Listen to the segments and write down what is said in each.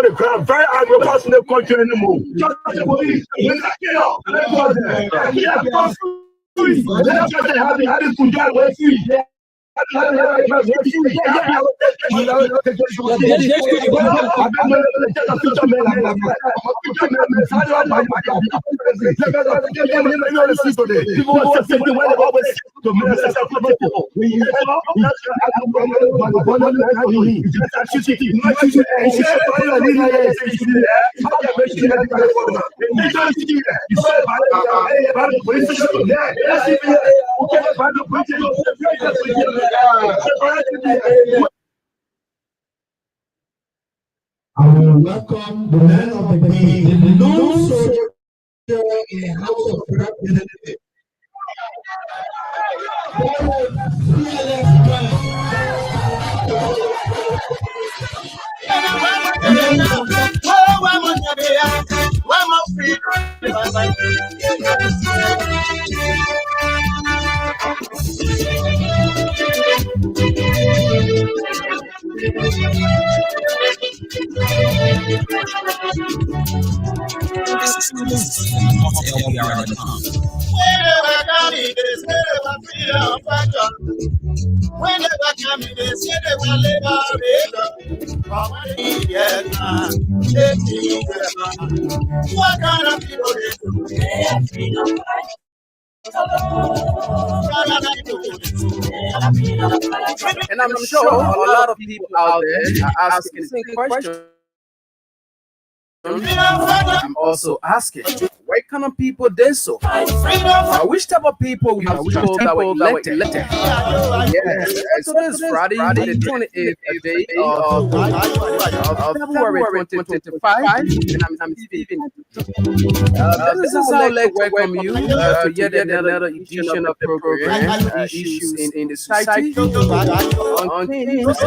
the crowd, very angry person in the country anymore. Just the police, when I get up, let's go there. Yeah, free. Let's just have it to get away free. I will welcome the man of the day, the lone soldier in the House of Representatives. What kind of people And I'm sure a lot of people out there are asking the same question. I'm also asking, what kind of people did so? Which type of people we have told that were elected? Yes, so this Friday, the 28th day of February 2025, and I'm speaking. This is how I welcome you to yet another edition of the program, Issues in the Society on Kings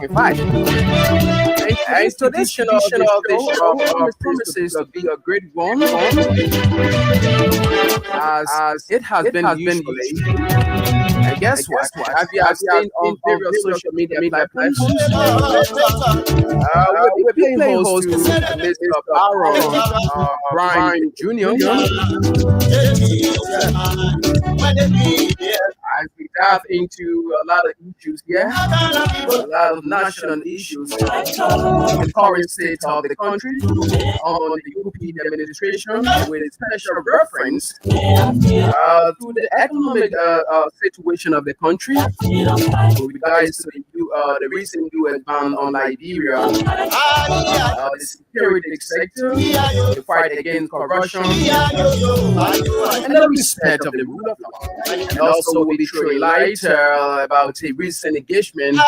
8.5. And today's edition of the show promises to be a great one, as it has been usually. And guess what? Have you seen on various social media platforms? We're being host to Mr. Brian Jr. As we dive into a lot of issues here, a lot of national issues, the current state of the country, on the UP administration, with special reference to the economic situation of the country, with regards to the recent U.S. ban on Liberia, the security sector, the fight against corruption, and the respect of the rule of law. And also we'll be throwing light about a recent engagement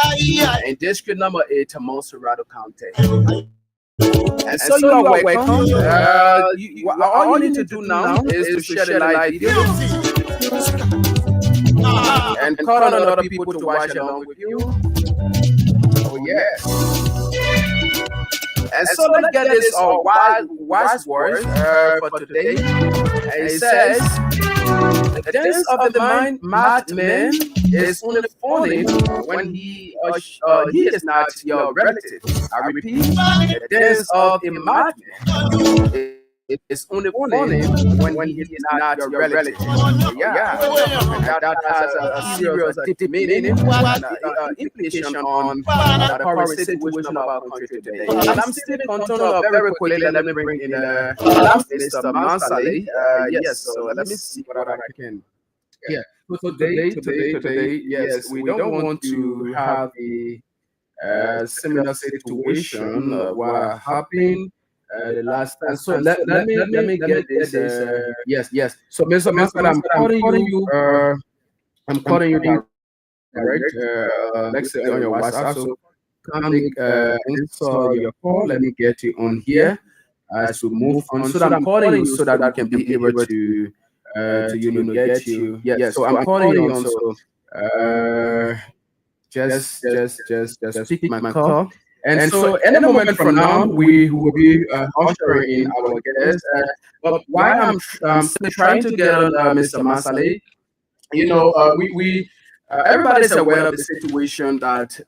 in District Number 8, Monserrado County. And so you are welcome. All you need to do now is to share the live video and call on other people to watch along with you. Oh yeah. And so let's get this wise words for today. And it says, the dance of the mad man is only funny when he is not your relative. I repeat, the dance of a mad man is only funny when he is not your relative. Yeah, and that has a serious deep meaning and implication on the current situation of our country today. And I'm still continuing very quickly. Let me bring in Mr. Mansale. Yes, so let me see what I can. Yeah. So today, yes, we don't want to have a similar situation what happened the last time. So let me get this. Yes. So Mr. Mansale, I'm calling you. I'm calling you direct. Let's say on your WhatsApp. So kindly install your call. Let me get you on here as we move on. So that I'm calling you so that I can be able to get you. Yes. So I'm calling you on. So just pick my call. And so, any moment from now, we will be ushering in our guests. But while I'm still trying to get on Mr. Mansale, we everybody's aware of the situation that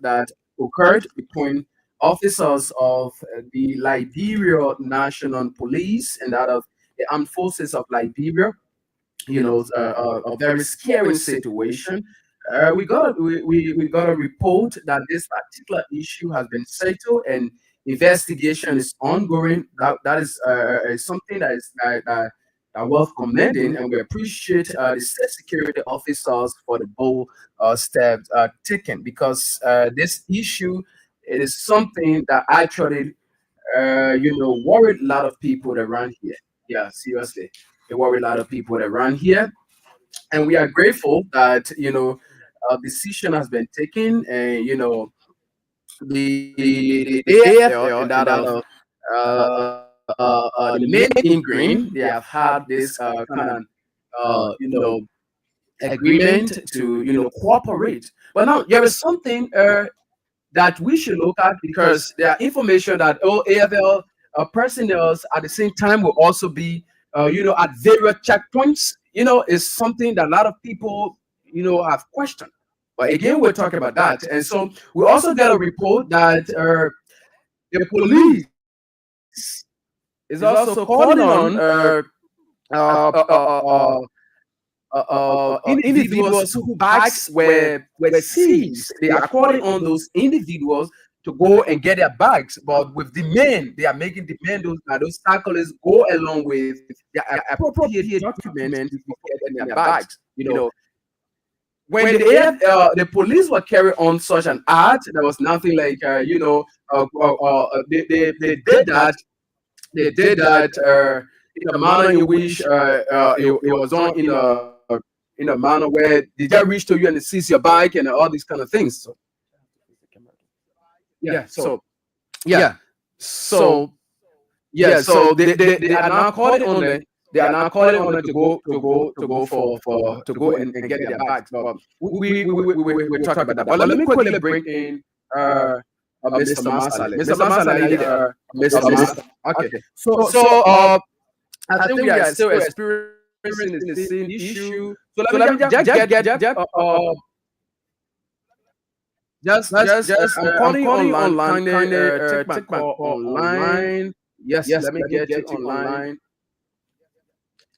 occurred between officers of the Liberia National Police and that of the Armed Forces of Liberia. A very scary situation. We got a report that this particular issue has been settled and investigation is ongoing. That is something that worth commending, and we appreciate the state security officers for the bold steps taken, because this issue, it is something that actually worried a lot of people around here. Yeah, seriously, it worried a lot of people around here, and we are grateful that a decision has been taken, and the AFL and that of the men in green, they have had this kind of agreement to cooperate. But now there is something that we should look at, because there are information that AFL personnel at the same time will also be at various checkpoints. Is something that a lot of people have questioned. But again, we're talking about that, and so we also get a report that the police is also calling on individuals whose bags were seized. They are calling on those individuals to go and get their bags, but with demand, they are making demand those cyclists go along with their appropriate documents before getting their bags. When the police were carrying on such an act, there was nothing like they did that. They did that in a manner in which it was done in a manner where they just reach to you and they seize your bike and all these kind of things. So, so they are now calling on them. They are now calling on them to go and get their bags. But we're talking about that. But let me quickly bring in Mr. Masale. Mr. Masale, Mr. Okay. So I think we are still experiencing the same issue. So let me just I'm calling online. Take my call online. Yes, let me get it online.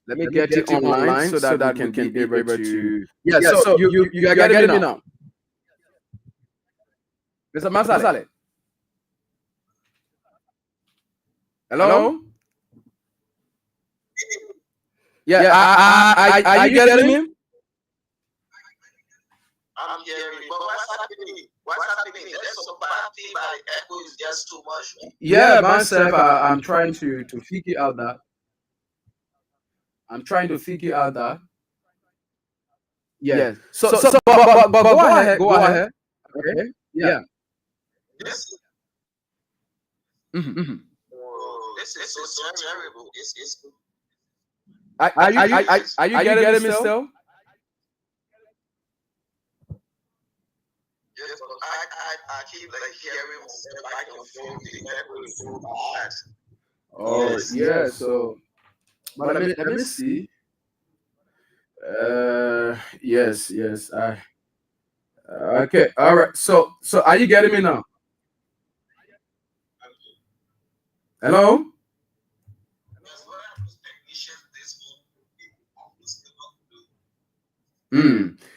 Let me get it online so that I can be able to. Yeah, so you are getting me now, Mr. Masale. Hello. Yeah, are you getting me? I'm hearing, but what's happening? What's happening? There's some bad thing, my echo is just too much. Yeah, myself, I'm trying to figure out that. Yes. So, but go ahead. Okay. Yeah. This, this is so terrible. Are you getting me still? Yes, but I keep hearing myself back and forth. The echo is so bad. Oh, yeah. So, but let me see. Yes. Okay. All right. So are you getting me now? Hello.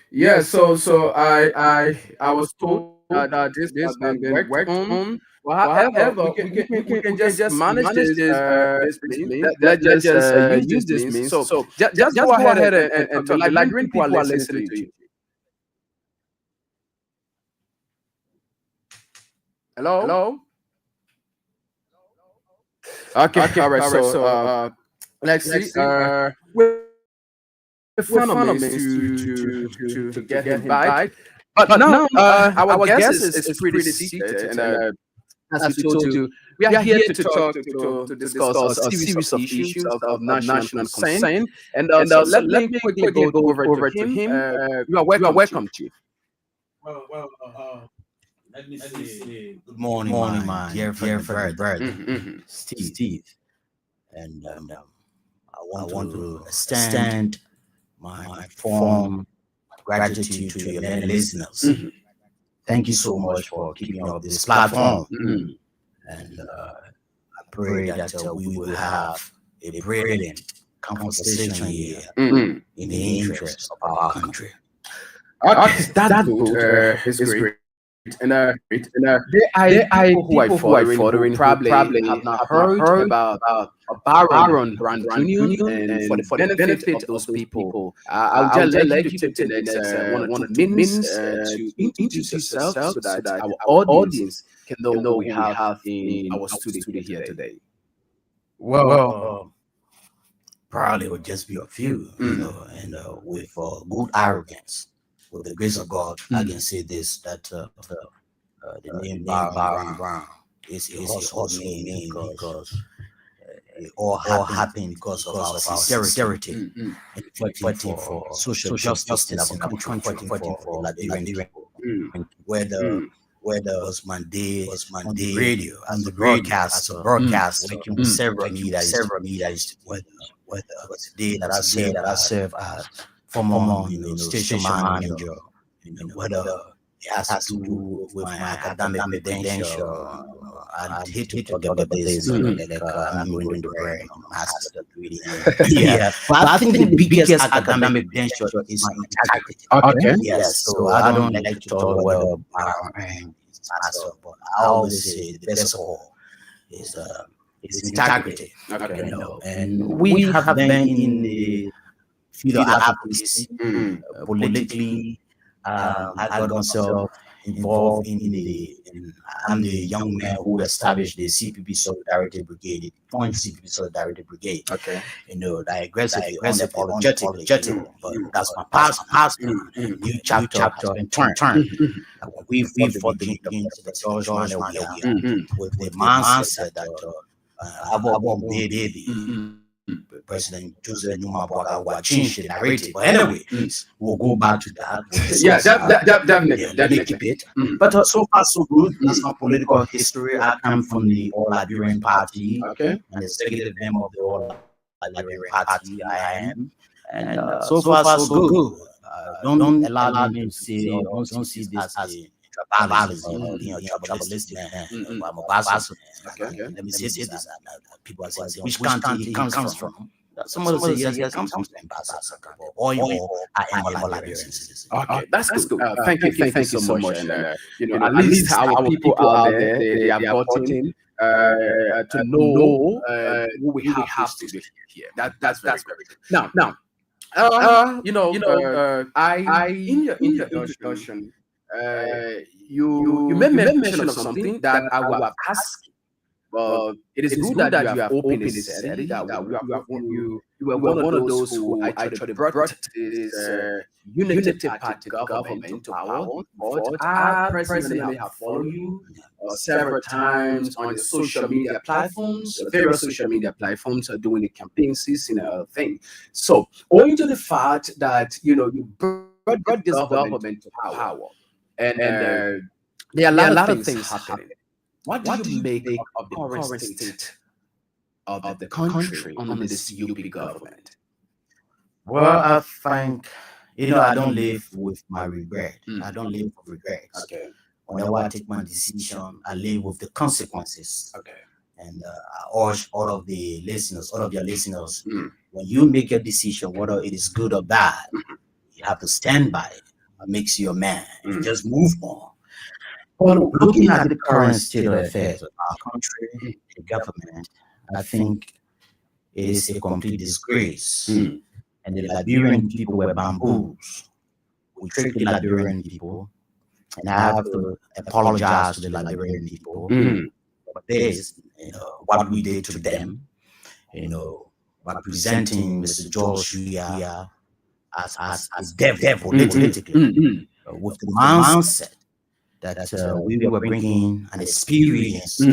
Yeah. So I was told that this has been worked on. Well, however, we can just manage this means. Let's just use this means. So just go ahead and talk. The Liberian people are listening to you. Hello. Okay. All right. So let's see. We found a means to get him back. But now our guest is pretty seated, and as we told you, we are here to talk to discuss a series of issues of national concern. And so let me quickly go over to him. You are welcome, Chief. Let me say good morning, my dear friend, Steve. And I want to extend my form gratitude to your many listeners. thank you so much for keeping up this platform. Mm. And I pray that we will have a brilliant conversation here Mm. in the interest of our country. Okay, that's good. It's great. And there are people who are following who probably have not heard about Baron Brand Union, and for the benefit of those people, I'll just let you take the next 1 or 2 minutes to introduce yourself so that our audience can know who we have in our studio here today. Well, probably would just be a few, you know, and with good arrogance, with the grace of God, I can say this, that the name Baron Brown is a household name because it all happened because of our sincerity in fighting for social justice in our country, fighting for Liberian people. Whether was Monday on the radio, as a broadcast, working with several leaders, whether was the day that I serve as former station manager, whether it has to do with my academic credential. I hate to talk about this, like I'm going to wear a master's degree. Yeah, but I think the biggest academic credential is my integrity. Okay. Yes, so I don't like to talk well about master, but I always say the best of all is integrity. Okay. You know, and we have been in the field of advocacy, politically. I got myself involved I'm the young man who established the CPP Solidarity Brigade, the Point CPP Solidarity Brigade. Okay. You know, that aggressively, unapologetically, but that's my past, new chapter and turn. We've fought the against the George Manuel with the mindset that I won't be a baby. President Joseph Numa Bwagawa changed the narrative. But anyway, we'll go back to that. Yeah, definitely. Keep it. But so far, so good. That's my political history. I come from the All Liberian Party. Okay. And the executive member of the All Liberian Party, I am. And so far, so good. Don't allow me to say, or don't see this as a tribalistic man. I'm a bastard. Okay. Let me say this. People are saying, which country he comes from? Someone will say, yes, he comes from Ambassador. Or I am a Liberian. Okay, that's good. Thank you so much. And, you know, at least our people out there, they have gotten to know who we have to be here. That's very good. Now, I in your introduction, you made mention of something that I will have asked. But it is good that you have opened this that you were one of those who actually brought this Unity Party government to power. But I personally have followed you several times on the social media platforms, various social media platforms are doing the campaign season thing. So owing to the fact that you brought this government to power, and there are a lot of things happening. What do you make of the current state of the country under this UP government? Well, I think, I don't live with my regret. I don't live with regrets. Okay. Whenever I take my decision, I live with the consequences. Okay. And I urge all of your listeners, when you make a decision, whether it is good or bad, you have to stand by it. It makes you a man. You just move on. Well, looking at the current state of affairs of our country, the government, I think it is a complete disgrace. And the Liberian people were bamboos. We tricked the Liberian people, and I have to apologize to the Liberian people for this, what we did to them, by presenting Mr. George Weah as devil politically, with the mindset that we were bringing an experienced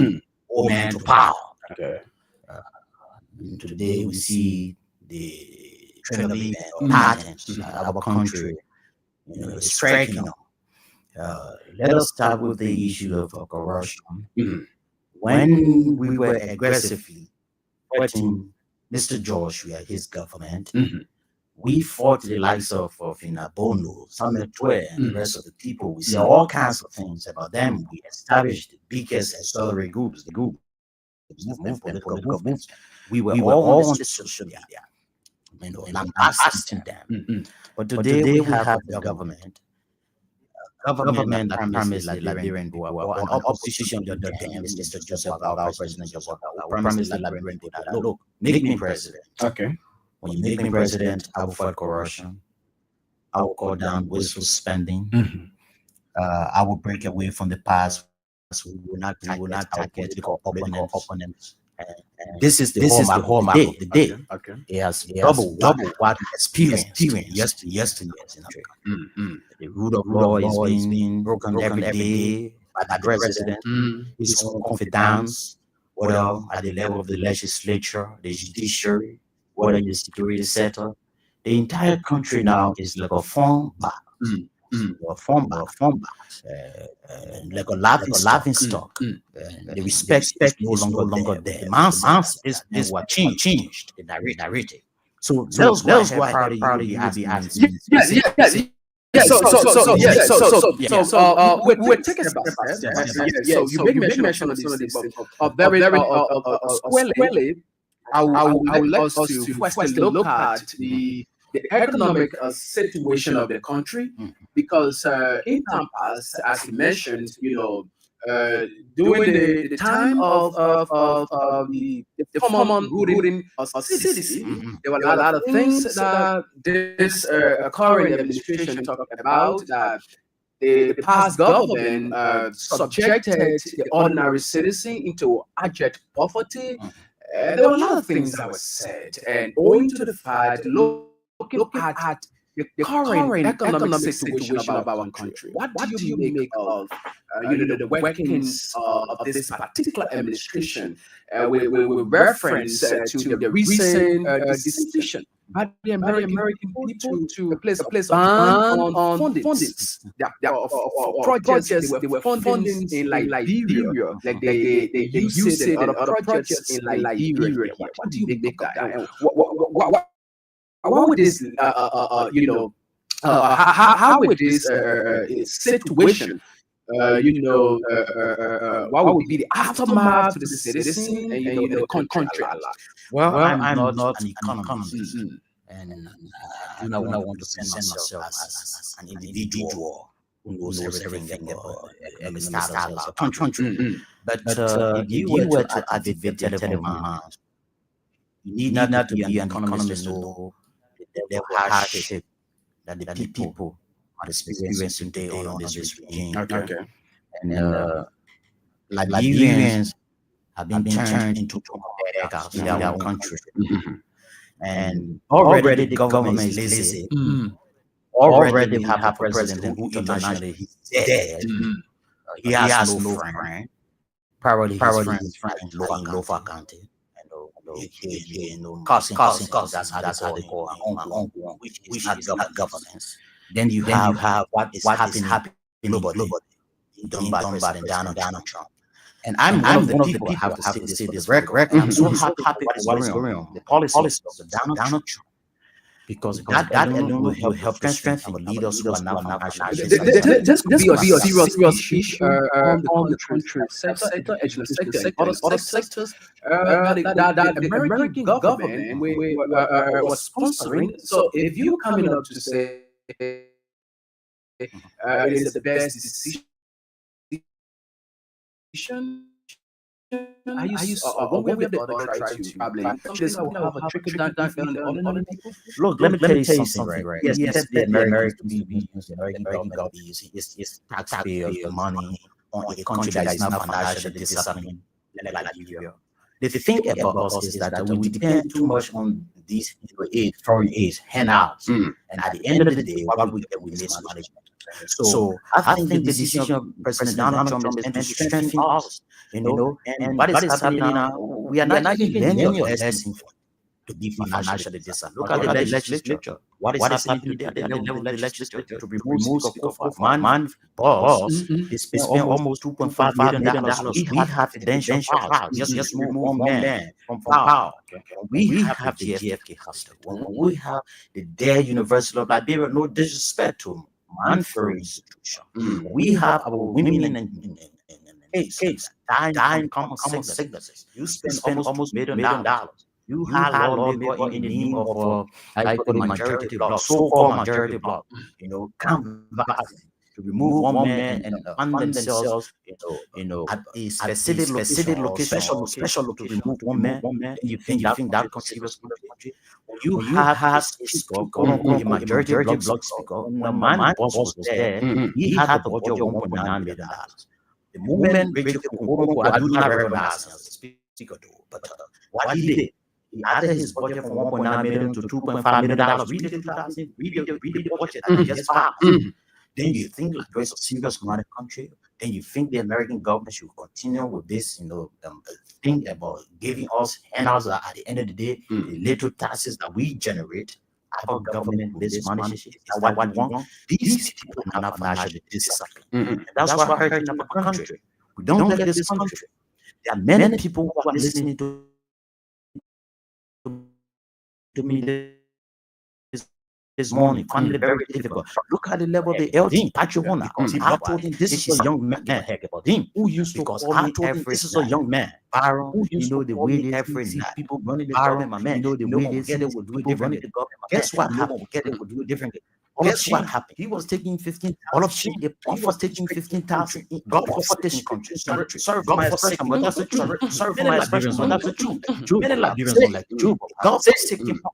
old man to power. Okay. Today we see the trend of event or patterns that our country is striking on. Let us start with the issue of corruption. When we were aggressively fighting Mr. Joshua, his government, we fought the likes of Bono, Samuel Twe, and the rest of the people. We said all kinds of things about them. We established the biggest accelerate groups, the group, political movements. We were all on the social media, lambasting them. But today we have a government that promised the Liberian people, or an opposition to them, Mr. Joseph, our President Joseph, who promised the Liberian people that, look, make me president. Okay. When you make me president, I will fight corruption. I will cut down wasteful spending. I will break away from the past. We will not target political opponents. And this is the hallmark of the day. Okay. It has double what we experienced yesteryears in Africa. The rule of law is being broken every day by the president, his own confidence, whether at the level of the legislature, the judiciary, whether in the security sector. The entire country now is like a phone box. Like a laughing stock. The respect is no longer there. The mindset is what changed the narrative. So that's why probably you be asking. We're taking about that. So you make mention of this very squarely. I would like us to first look at the economic situation of the country, because in time past, as you mentioned, during the time of the former ruling of CDC, there were a lot of things that this current administration talked about, that the past government subjected the ordinary citizen into abject poverty. There were a lot of things that were said, and owing to the fact, looking at the current economic situation of our country, what do you make of the workings of this particular administration with reference to the recent decision by the American people to place a ban on fundings for projects they were funding in Liberia, like they use it in other projects in Liberia. What do you make of that? What would this, how would this situation, what would be the aftermath to the citizen and the country at large? Well, I'm not an economist, and I do not want to present myself as an individual who knows everything about the status of the country. But if you were to activate the telephone mind, you need not to be an economist to know the hardship that the people are experiencing today on this regime. Okay. And Liberians have been turned into beggars in their own country. And already the government is lazy. Already we have a president who internationally he's dead. He has no friend. Probably his friend in Lofa County. Causing, that's how they call it, which is not governance. Then you have what is happening globally, done by Donald Trump. And I'm one of the people who have to say this record. I'm so happy with what is going on, the policies of Donald Trump. Because that alone will help strengthen our leaders who are now financially. This could be a serious issue on the country sector, education sector, and other sectors that the American government was sponsoring. So if you coming up to say it is the best decision, I use one way or the other try to probably this will have a trickle down on other people. Look, let me tell you something, right? Yes, the American government is taxpayers' money on a country that is not financially disciplined like Liberia. The thing about us is that we depend too much on these foreign aid handouts, and at the end of the day, what we get, we mismanagement. So I think the decision of President Donald Trump is meant to strengthen us, and what is happening now, we are not even learning a lesson to be financially disciplined. Look at the legislature. what is happening today at the level of the legislature to remove Speaker Kofa, man, boss, they spent almost $2.5 million. We have evidential files just to remove one man from power. We have the GFK hostel. When we have the Dare University of Liberia, no disrespect to Manfred institution. We have our women in cases dying from common sicknesses. You spend almost $1 million. You have lawmaker in the name of I call it majority block, so-called majority block. Canvassing to remove one man and fund themselves, at a specific location, special to remove one man. And you think that contributes to the country? You have a speaker, a majority block speaker. When the man boss was there, he had the budget of $1.9 million. The moment Rachel Kukumo, I do not recognize him as a speaker, though, but what he did, he added his budget from $1.9 million to $2.5 million. Read the budget and just passed. Then you think like there's a serious money country. Then you think the American government should continue with this, thing about giving us handouts at the end of the day, the little taxes that we generate. Our government, this money, is that what we want? These people are not financially disciplined. And that's what hurts in our country. We don't get this country. There are many people who are listening to me this morning, find it very difficult. Look at the level of the LD, Patrick Warner. I told him this is a young man. Heck about him. Who used to call me every this is a young man. Byron, the way they have people running the government, my man. The way they said it would do it differently. Guess what happened? Get it would do it differently. Guess what happened? He was taking 15. All of shit. He was taking 15,000. God for this country. Sorry for my expression, but that's the truth. Sorry for my expression, but that's the truth. Many Liberians don't like the truth. God is taking for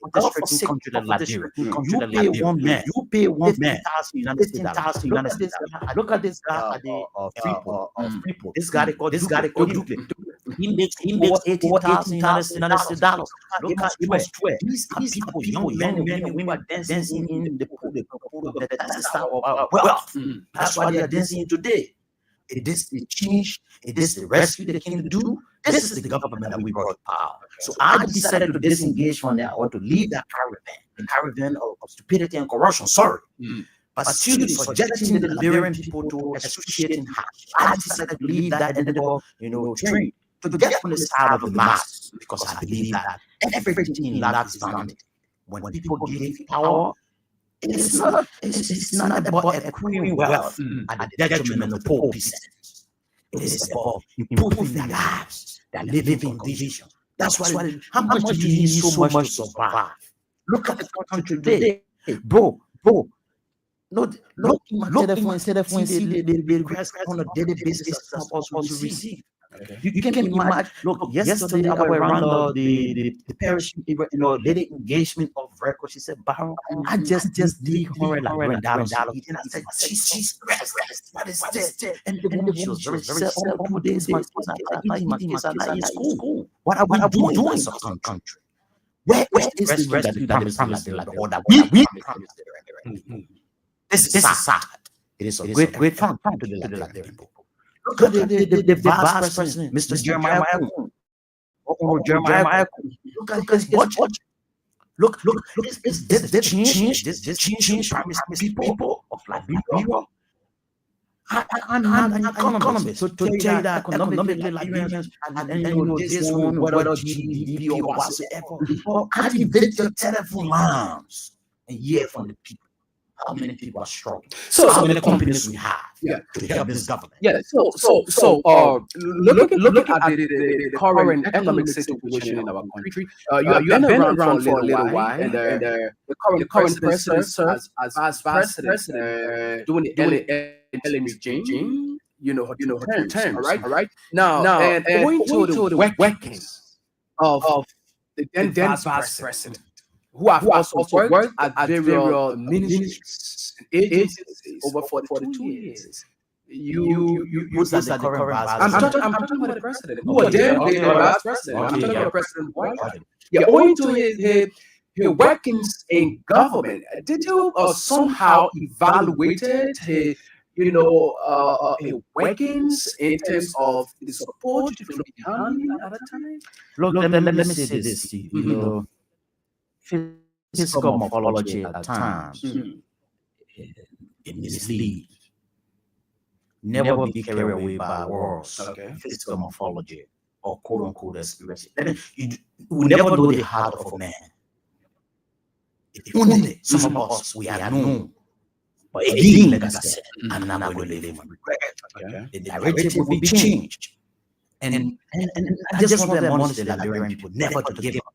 this country that Liberia. You pay one man. You pay one man. 15,000 United States. Look at this guy at the people. This guy they call Duke. He makes $18,000 United States dollars. Look at these people, young men and women are dancing in the pool. That's the style of wealth. That's why they are dancing today. It is the change. It is the rescue they came to do. This is the government that we brought power. So I decided to disengage from that or to leave that caravan of stupidity and corruption. Sorry. But still subjecting the Liberian people to excruciating harsh. I decided to leave that train to get on the side of the mass because I believe that everything in life is bounded. When people give power, it's not about acquiring wealth at the detriment of the poor peasants. It is about improving their lives, their living conditions. That's why. How much do you need so much to survive? Look at the country today, bro. Look my telephone instead of the request on a daily basis also receive. Okay. You can imagine. Look, yesterday I went around the parish, daily engagement of record. She said, "Baron, I just did her like $100." And I said, "She's stressed. What is that?" And the woman she was very said, "Oh, 2 days my kids are not in school. What are we doing in such a country? Where is the rescue that is promised or that we promised?" This is sad. It is a great fun to the Liberian people. Look at the vice president, Mr. Jeremiah Kuhn. Jeremiah Kuhn. Look, it's this change promise people of Liberia. I'm an economist. So to tell you that economically Liberians and this one, whether GDP or whatsoever, activate your telephone lines and hear from the people. How many people are struggling? So how many companies we have to help this government? Looking at the current economic situation in our country, you have been around for a little while, and the current president serves as vice president doing the LNG changing, terms. All right. Now, and going to the workings of the then vice president, who have also worked at various ministries and agencies over 42 years. You put that the current vice president. I'm talking about the president. Who are there? The vice president. I'm talking about President Biden. Owing to his workings in government, did you somehow evaluated his workings in terms of the support from the economy at that time? Look, let me say this, Steve. physical morphology at times it misleads. Never be carried away by words, physical morphology, or quote unquote experience. You will never know the heart of a man. If only some of us we are known. But again, like I said, I'm not going to live on regret. The narrative will be changed. And I just want them honest, the Liberian people never to give up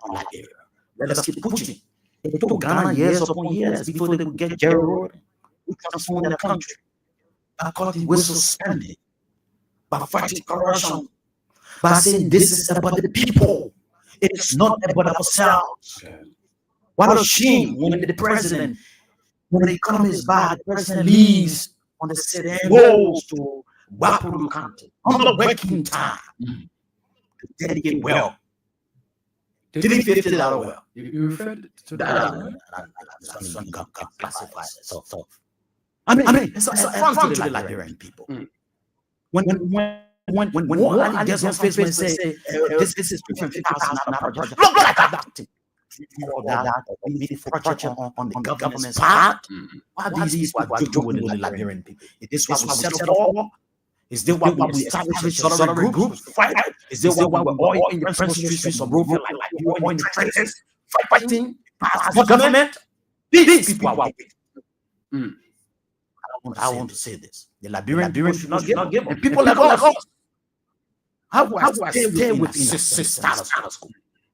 on Liberia. Let us keep pushing. It took Ghana years upon years before they could get Jerry Road. We transformed their country. Because we're suspended by fighting corruption, by saying this is about the people. It's not about ourselves. What a shame when the president, when the economy is bad, the president leaves on the city and goes to Wapuru County on the working time to dedicate well. Didn't $50 well. You referred to that. Classified. So. I mean, it's affront to the Liberian people. When one gets on Facebook and say, this is $50,000 project, look like that. That project on the government's part. Why these people are joking with the Liberian people? Is this what we set up for? Is this why we established solidarity groups to fight? Is this why we're all in the principal streets of Rovia like you are in the trenches fighting the government? These people are waiting. I want to say this. The Liberian people should not give up. And people like us, how do I stay within the status quo?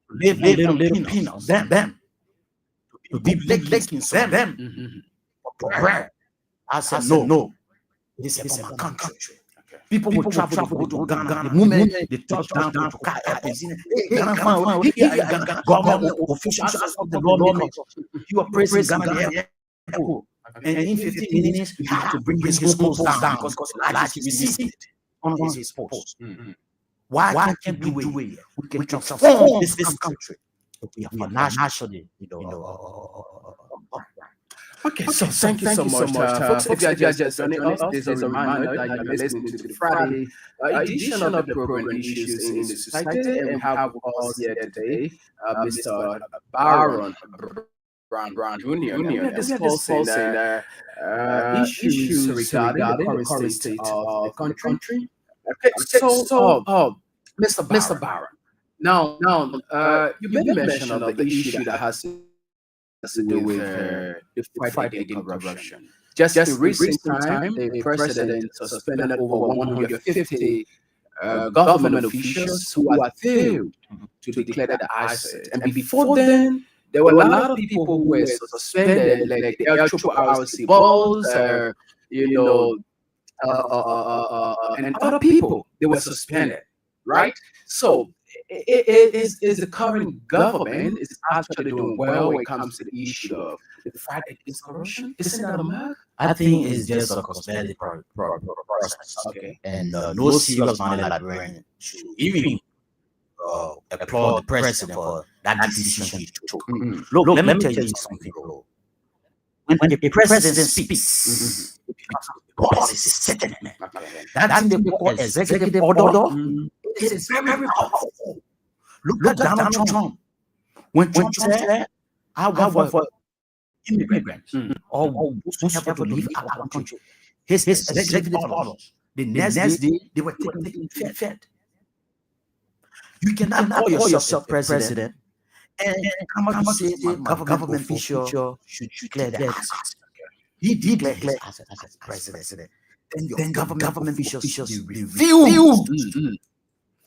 Live little peanuts, them. To be licking them. But I said, no. This is my country. People will travel to go to Ghana. The moment they touch down to Ghana, government officials of the lawmakers, you are praising Ghana. And in 15 minutes, you have to bring his post down because Elijah resisted on his post. Why can't we do it? We can transform this country. We are nationally, Okay, so thank you so much. Folks, if you are just joining us, this is a reminder that you are listening to the Friday edition of the program Issues in the Society. And we have with us here today Mr. Baron Brown Jr. We are discussing issues regarding the current state of the country. Okay, so Mr. Baron, now you made mention of the issue that has to do with the fight against corruption. Just in recent time, the president suspended over 150 government officials who had failed to declare the asset. And before then, there were a lot of people who were suspended, like the LRRC balls, and other people. They were suspended, right? So is the current government is actually doing well when it comes to the issue of the fight against corruption? Isn't that a mark? I think it's just a cosmetic process. Okay. And no serious minded Liberian should even applaud the president for that decision he took. Look, let me tell you something, bro. When the president speaks, the boss is sitting there. That's in the call executive order. It is very, very powerful. Look at Donald Trump. When Trump said, I want for immigrants or whoever to leave our country, his executive orders, the next day, they were taking fed. You cannot call yourself president and come out and say government official should declare the assets. He did declare assets as president. Then government officials refused.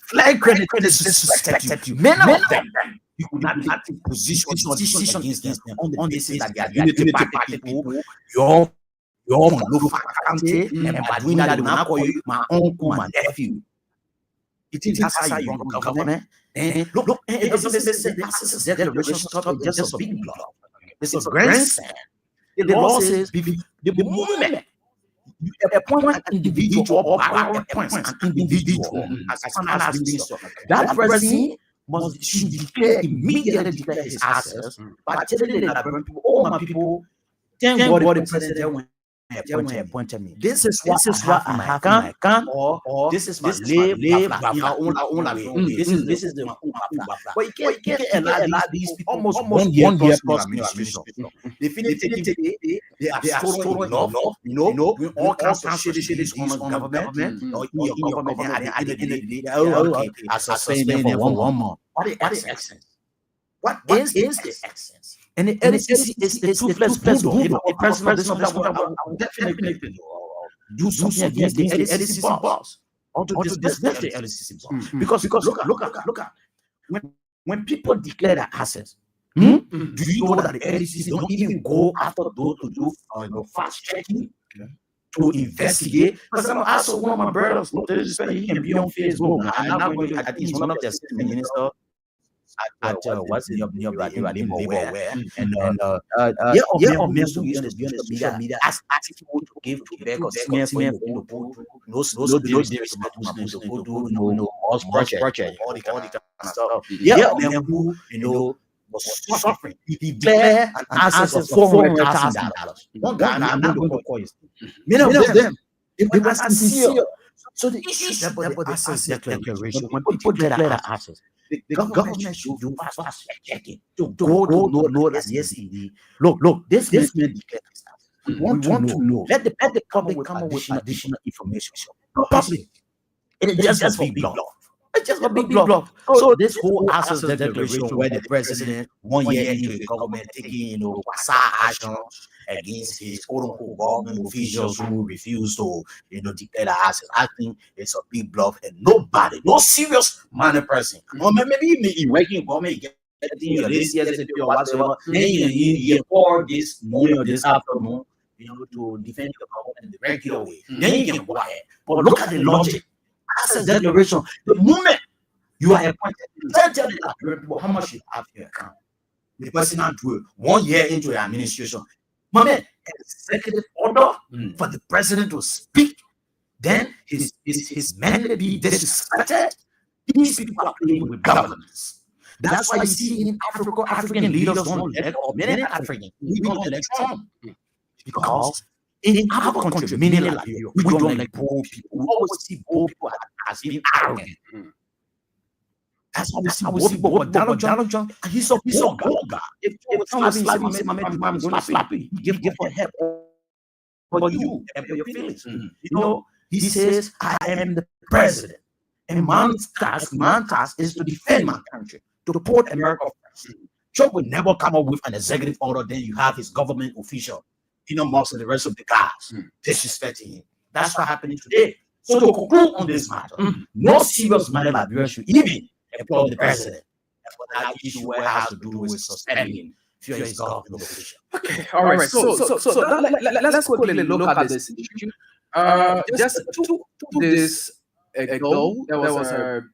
Flagrant disrespected you. Many of them, you could not take positions or decisions against them on the basis that they are unity party people. You're from local county, and by doing that, they will not call you my uncle, my nephew. You think that's how you run government? And look, this is declaration stuff is just a big block. This is grandstand. The law says the moment you appoint an individual or power appoints an individual as that person should immediately declare his assets by telling the Liberian people, oh my people, thank God the president went appointed me. This is what I have my gun, or this is my live, this is the but you can't allow these people almost 1 year plus new administration. Definitively, they are stolen enough, doing all kinds of shit on government, or in your government, at the end of the day, okay, I suspend them for 1 month. What is essence? What is the essence? And the LCC is the toothless bulldog. If a president of this I will definitely do something against the LCC boss, or to dismiss the LCC boss. Because look at when people declare their assets, do you know that the LCC don't even go after those to do fast checking? To investigate, because I saw one of my brothers. He can be on Facebook. I'm not going to. I think he's one of their ministers. At what's the name of where and social media ask people to give feedback or smear for no disrespect to go do us project all the kind of stuff. Who was suffering. He declared an assets of $400,000. One guy, I'm not going to call his name. Many of them, they were sincere. So the issue is about the assets declaration. When people declare their assets, the government should do fast checking to go to know that yes, indeed. Look, this man declared his assets. We want to know. Let the public come up with additional information. Public. It's just for big bluff. It's just a big bluff. So this whole assets declaration, where the president 1 year into the government taking action against his quote-unquote government officials who refuse to declare the assets, I think it's a big bluff, and nobody, no serious minded person, or maybe working government getting your this year's or whatever, then you pour this morning or this afternoon, to defend the government the regular way. Then you can go ahead. But look at the logic. Assets declaration. The moment you are appointed, tell people how much you have in your account. The person not do it 1 year into the administration. My man, executive order for the president to speak, then his mandate be disrespected. These people are playing with governance. That's why you see in Africa, African leaders don't let go. Many Africans, we don't let Trump. Because in our country, many like you, we don't like poor people. We always see poor people as being arrogant. That's how we see poor people. But Donald Trump, he's a poor guy. If someone slaps my man, I'm going to slap you. Give for help for you and for your feelings. He says, I am the president. And man's task is to defend my country, to support America first. Trump will never come up with an executive order, then you have his government official, Musk and the rest of the guys disrespecting him. That's what happening today. So to conclude on this matter, no serious minded Liberian should even employ the president. And for that issue where it has to do with suspending his government official. Okay, all right. So let's quickly look at this issue. Just 2 days ago, there was an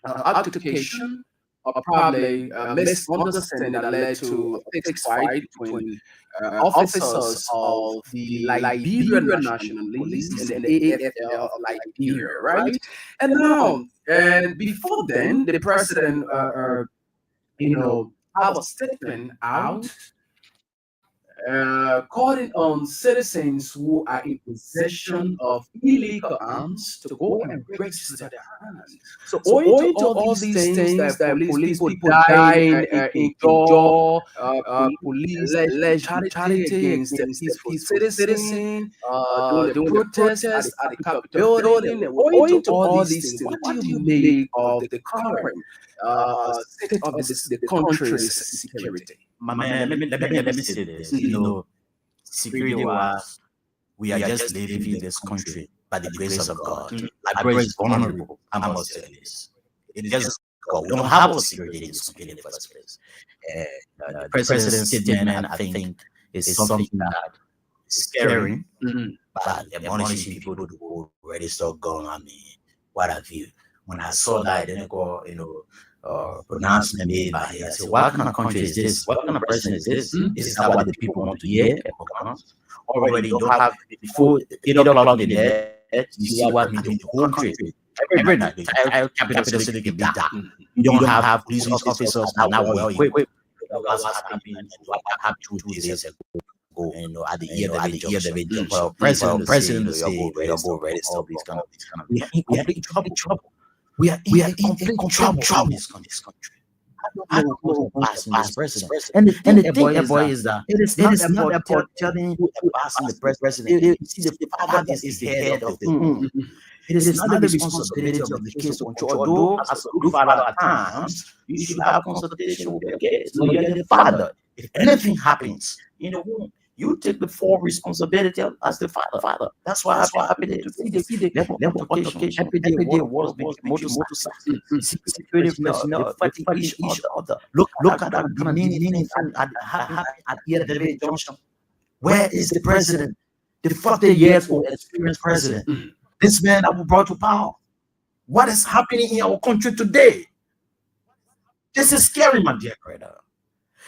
altercation or probably a misunderstanding that led to a fixed fight between officers of the Liberian National Police and the AFL of Liberia, right? And before then, the president, have a statement out calling on citizens who are in possession of illegal arms to go and register their arms. So owing to all these things that police people dying in jail, police alleged brutality against the peaceful citizen, doing protests at the Capitol building, owing to all these things, what do you make of the current state of the country's security? My man, let me say this. Security-wise, we are just living in this country by the grace of God. Liberia is vulnerable. I must say this. It is just God. We don't have a security in this country in the first place. The president's statement, I think, is something that is scary, but admonishing people to go register gun. I mean, what have you? When I saw that, then I go, pronouncement made by him. I said, what kind of country is this? What kind of president is this? Is that what the people want to hear? Already, you don't have, before 8 o'clock in the day, you see what I mean, the whole country. Every night, the entire capital city can be dark. You don't have police officers that are now well equipped. That's what's happening. What happened 2 days ago go, and at the year of the junction, for our president to say, you go register all these kind of things. We are in complete trouble. We are in complete trouble in this country. I don't know who passing this president. And the thing, boy, is that it is not about telling who passing the president. You see, the father is the head of the home. It is not the responsibility of the kids to control. Although, as a good father at times, you should have consultation with your kids. So you're the father. If anything happens in the home, you take the full responsibility as the father. That's why I'm happy to see the level of education. Every day was motorcycle. Security personnel fighting each other. Look at that meaning at the junction. Where is the president? The 40 years old experienced president. This man that we brought to power. What is happening in our country today? This is scary, my dear brother.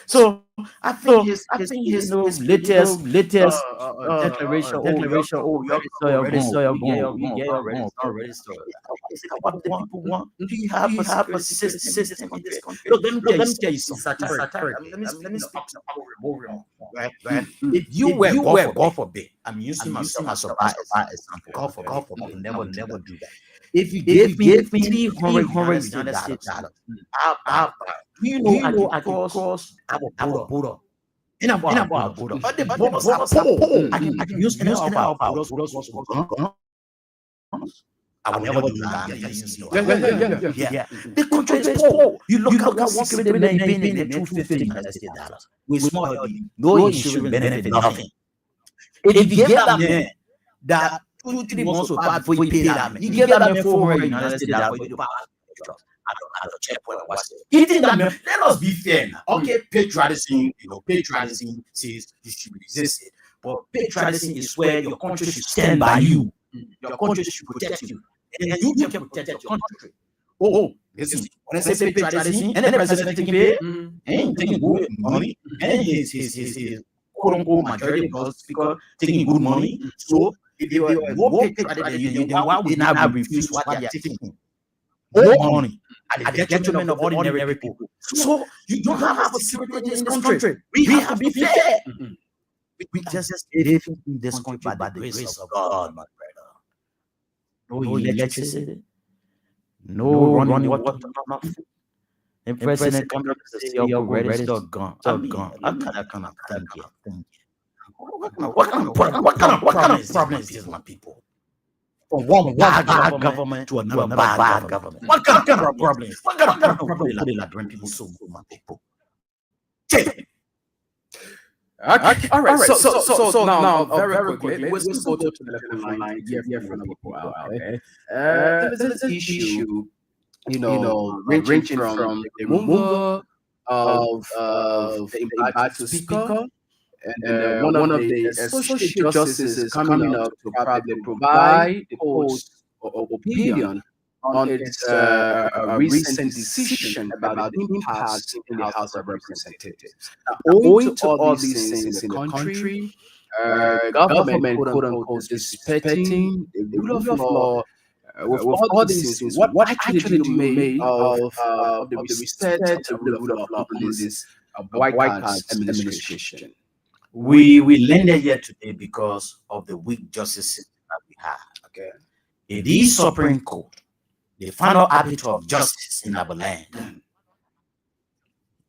So I think his latest declaration. Oh, what the people want. Do you have a system in this country? Look, let me tell you something. Let me speak right? If you were, God forbid, I'm using myself as an example. God forbid, never do that. If you give me $300 United States dollars, you know I can cross our border. In a border. But the borders are poor. I can use any of our borders. I will never do that. Yeah. The country is poor. You look at one security man paying in $250 United States dollars. With small, no insurance benefit, nothing. If you get that man that 2-3 months or 5 before you pay that man, you get that man $400 United States dollars for you to buy. I don't check what I was saying. You think that, man, let us be fair now. Okay, patriotism says you should resist it. But patriotism is where your country should stand by you. Your country should protect you. And you can protect your country. Listen, when I say patriotism, and the president taking pay, and taking good money, and his quote-unquote majority speaker taking good money. So if they were more patriotic than you, then why would they not refuse what they are taking? More money at the detriment of ordinary people. So you don't have a security in this country. We have to be fair. We just live in this country by the grace of God, my brother. No electricity, no running water, nothing. And president comes up to say, "Yo, register gone." I cannot thank you. What kind of problem is this, my people? From one bad government to another bad government. What kind of problem? What kind of problem are they like bring people so good, my people? Okay, all right. So now, very quickly, let's go to the left line here from the people out. Okay. There's an issue, ranging from the removal of the impartial speaker. And one of the associate justices coming up to probably provide the post of opinion on its recent decision about the impasse in the House of Representatives. Now, owing to all these things in the country, government, quote unquote, disrespecting the rule of law, with all these things, what actually do you make of the respect of the rule of law in this boycott administration? We landed here today because of the weak justices that we have. Okay. It is Supreme Court, the final arbiter of justice in our land.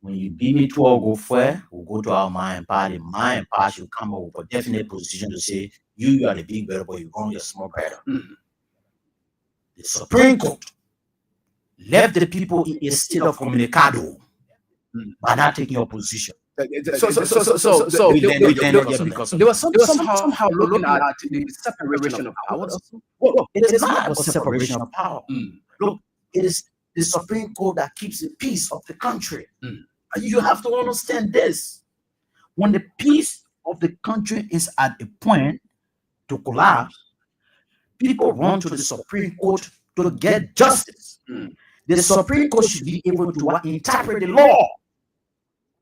When you beat me to or go for, we'll go to our mind party. Mind party will come up with a definite position to say, you are the big brother, but you're going your small brother. The Supreme Court left the people in a state of communicado by not taking your position. So they were somehow looking at the separation of powers. Well, it is not about separation of power. Look, it is the Supreme Court that keeps the peace of the country. You have to understand this. When the peace of the country is at a point to collapse, people run to the Supreme Court to get justice. The Supreme Court should be able to interpret the law.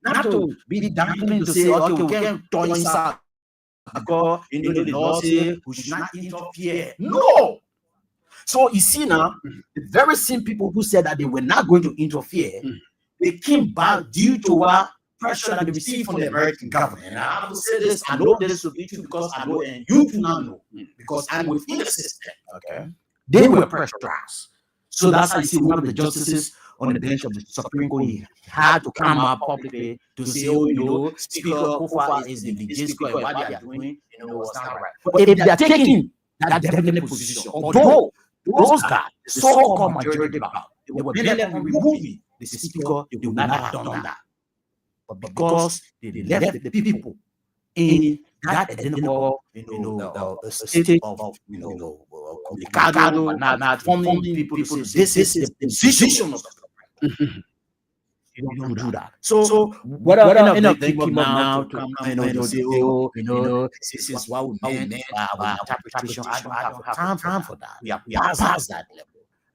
Not to be dangling to say, okay, we can't turn inside because the law says we should not interfere. No. So you see now, the very same people who said that they were not going to interfere, they came back due to pressure that they receive from the American government. And I will say this, I know this will be true because I know, and you do not know, because I'm within the system. Okay. They were pressurized. So that's how you see one of the justices on the bench of the Supreme Court, he had to come out publicly to say, oh, Speaker Kofa is the speaker, and what they are doing, was not right. But if they are taking that definite position, although those guys, the so-called majority bloc, they were bent on removing the speaker, they would not have done that. But because they left the people in that identical, state of, not forming people to say, this is the position of the government. You don't do that. So what they came up now to come and say, oh, this is what we meant by our interpretation. I don't have time for that. We are past that level.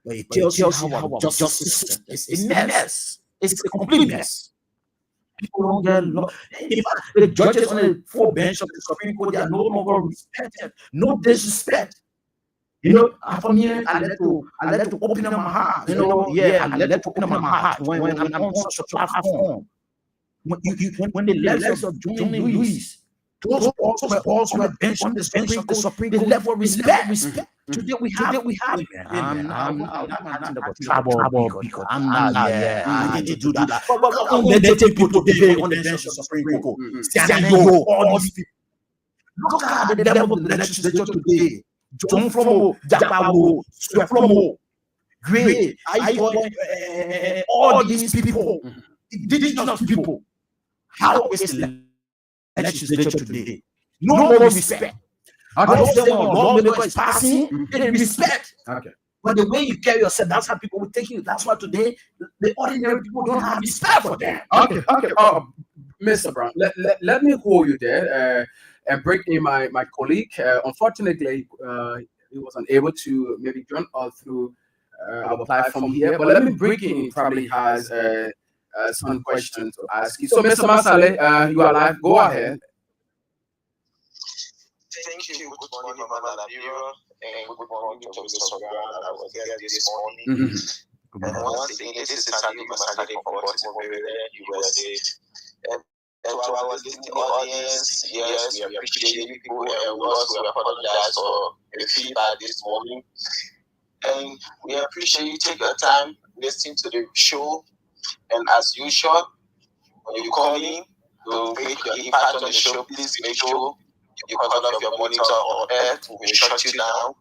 But it tells you how our justice system is a mess. It's a complete mess. People don't get the judges on the full bench of the Supreme Court, they are no longer respected. No disrespect. For me, I like to open up my heart. I like to open up my heart when I'm on such a platform. When the levels of Johnny Lewis, those balls were benched on the bench of the Supreme Court, the level of respect. Today we have. I'm not about trouble because I'm not. I need to do that. But when they take people today on the bench of the Supreme Court, all these people. Look at the level of the legislature today. John Flomo, Japawo, Sweflomo, Gray, all these people, indigenous people. How is the legislature today? No more respect. Lawmaker is passing, they respect. Okay. But the way you carry yourself, that's how people will take you. That's why today the ordinary people don't have respect for them. Okay. Mr. Brown, let me hold you there and bring in my colleague. Unfortunately, he was unable to maybe join us through our platform here. But let me bring in. Probably has some questions to ask you. So, Mr. Masale, you are live. Go ahead. Thank you. Good morning, Mama Labira, and good morning to Mr. Brown. I was here this morning. And once again, this is Sadi Masadi from Baltimore, Maryland, USA. And to our listening audience, yes, we appreciate people, and we also apologize for the feedback this morning. And we appreciate you take your time listening to the show. And as usual, when you call in to make your impact on the show, please make sure you cut off your monitor on air. We will shut you down.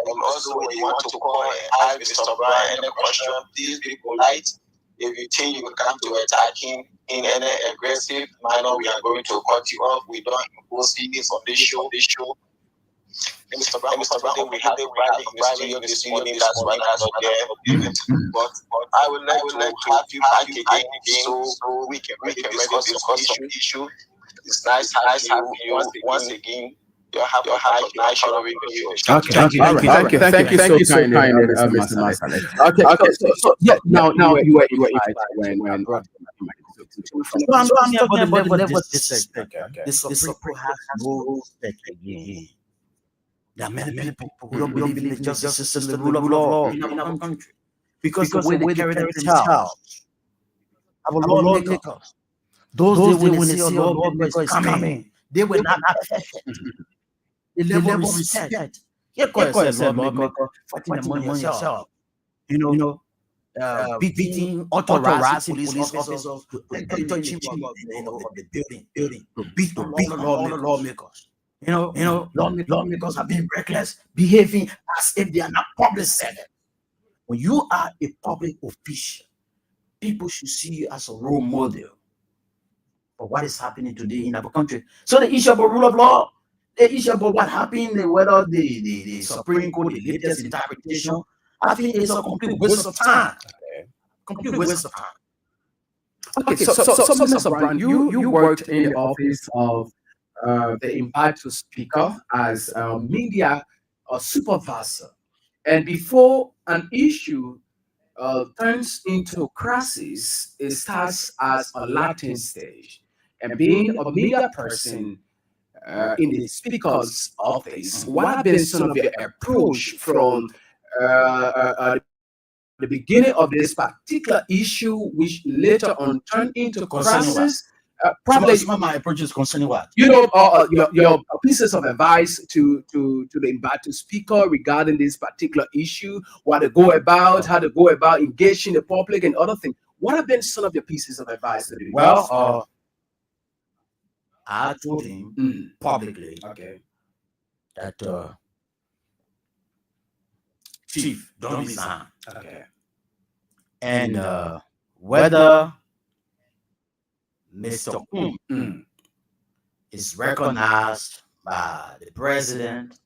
And also, when you want to call and ask Mr. Brian any question, please be polite. If you think you come to attacking in any aggressive manner, we are going to cut you off. We don't impose feelings on this show. And Mr. Brown, we have a Friday in the studio this morning. That's why that's not there. But I would like to have you back again so we can really discuss the issue. It's nice having you once again. You have a high national review. Okay. Thank you so kindly, Mr. Masale. Okay. So yeah. Now you were when I'm talking about the level of disrespect. This Supreme has no respect again. There are many people who don't believe in the justice system, the rule of law in our country, because the way they carry themselves. Our lawmakers, those days when they see a lawmaker is coming, they were not perfect. The level of respect. You call yourself lawmaker, fighting the money yourself. Beating authorized police officers to enter of the building to beat the lawmakers. Lawmakers are being reckless, behaving as if they are not public servants. When you are a public official, people should see you as a role model for what is happening today in our country. So the issue about rule of law, the issue about what happened, whether the Supreme Court, the latest interpretation, I think it's a complete waste of time. Complete waste of time. Okay, so Mr. Brown, you worked in the office of the Impartial Speaker as a media supervisor, and before an issue turns into crisis, it starts as a Latin stage. And being a media person in the Speaker's office, what has been some of your approach from the the beginning of this particular issue, which later on turned into crisis. Probably some of my approaches concerning what? Your pieces of advice to the embattled speaker regarding this particular issue, how to go about engaging the public and other things. What have been some of your pieces of advice? Well, I told him publicly that Chief, don't resign. Okay. And whether Mr. is recognized by the president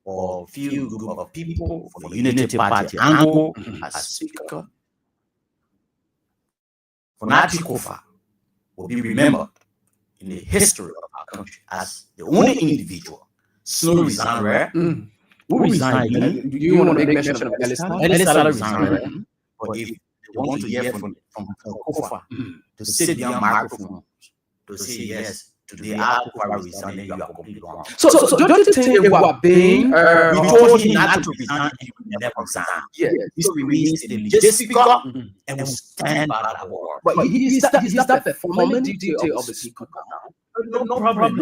or a few group of people for the Unity Party angle as speaker, Fonati Kofa will be remembered in the history of our country as the only individual so resigned. Who resigned? Do you want to make mention of Elisa resigned. But if they want to hear from Kofa to sit behind microphone to say yes, today Kofa resigned, you are completely wrong. So don't you think it would have been? We told him not to resign, he will never resign. Yeah, this remains the legit speaker and will stand by that word. But is that the formal detail of the speaker now? No problem.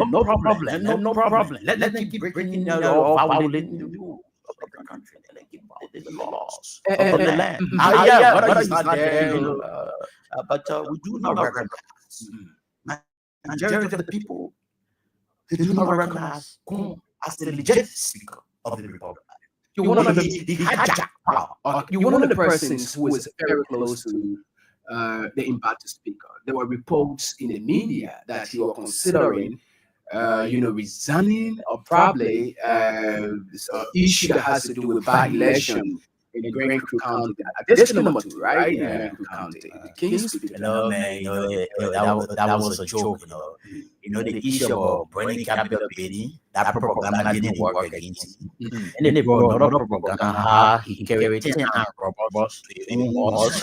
Let them keep breaking or violating the rules of the country. Let them keep violating the laws of the land. But he's not there. But we do not recognize. Majority of the people, they do not recognize Kum as the legit speaker of the republic. You're one of the persons who is very close to the embattled speaker. There were reports in the media that you were considering, resigning or probably issue that has to do with by-election in Grand Creek County. That's number 2, right? In Grand Creek County. The King's Speaker. No, man, that was a joke, the issue of bringing capital bidding, that propaganda didn't work against him. And then they brought another propaganda, he carried 10 robots to the walls.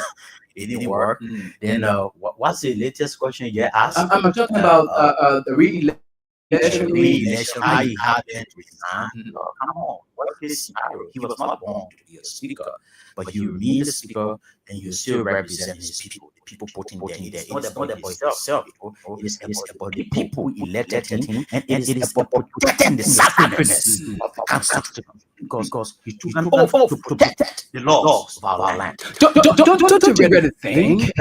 It didn't work. Then what's the latest question you asked? I'm talking about the re-election. How he hadn't resigned. Come on, what's his scenario? He was not born to be a speaker, but you remain the speaker and you still represent his people. The people putting them there. It's not about himself. It is about the people elected him, and it is about protecting the sacredness of the Constitution. Because he took an oath to protect the laws of our land. Don't you really think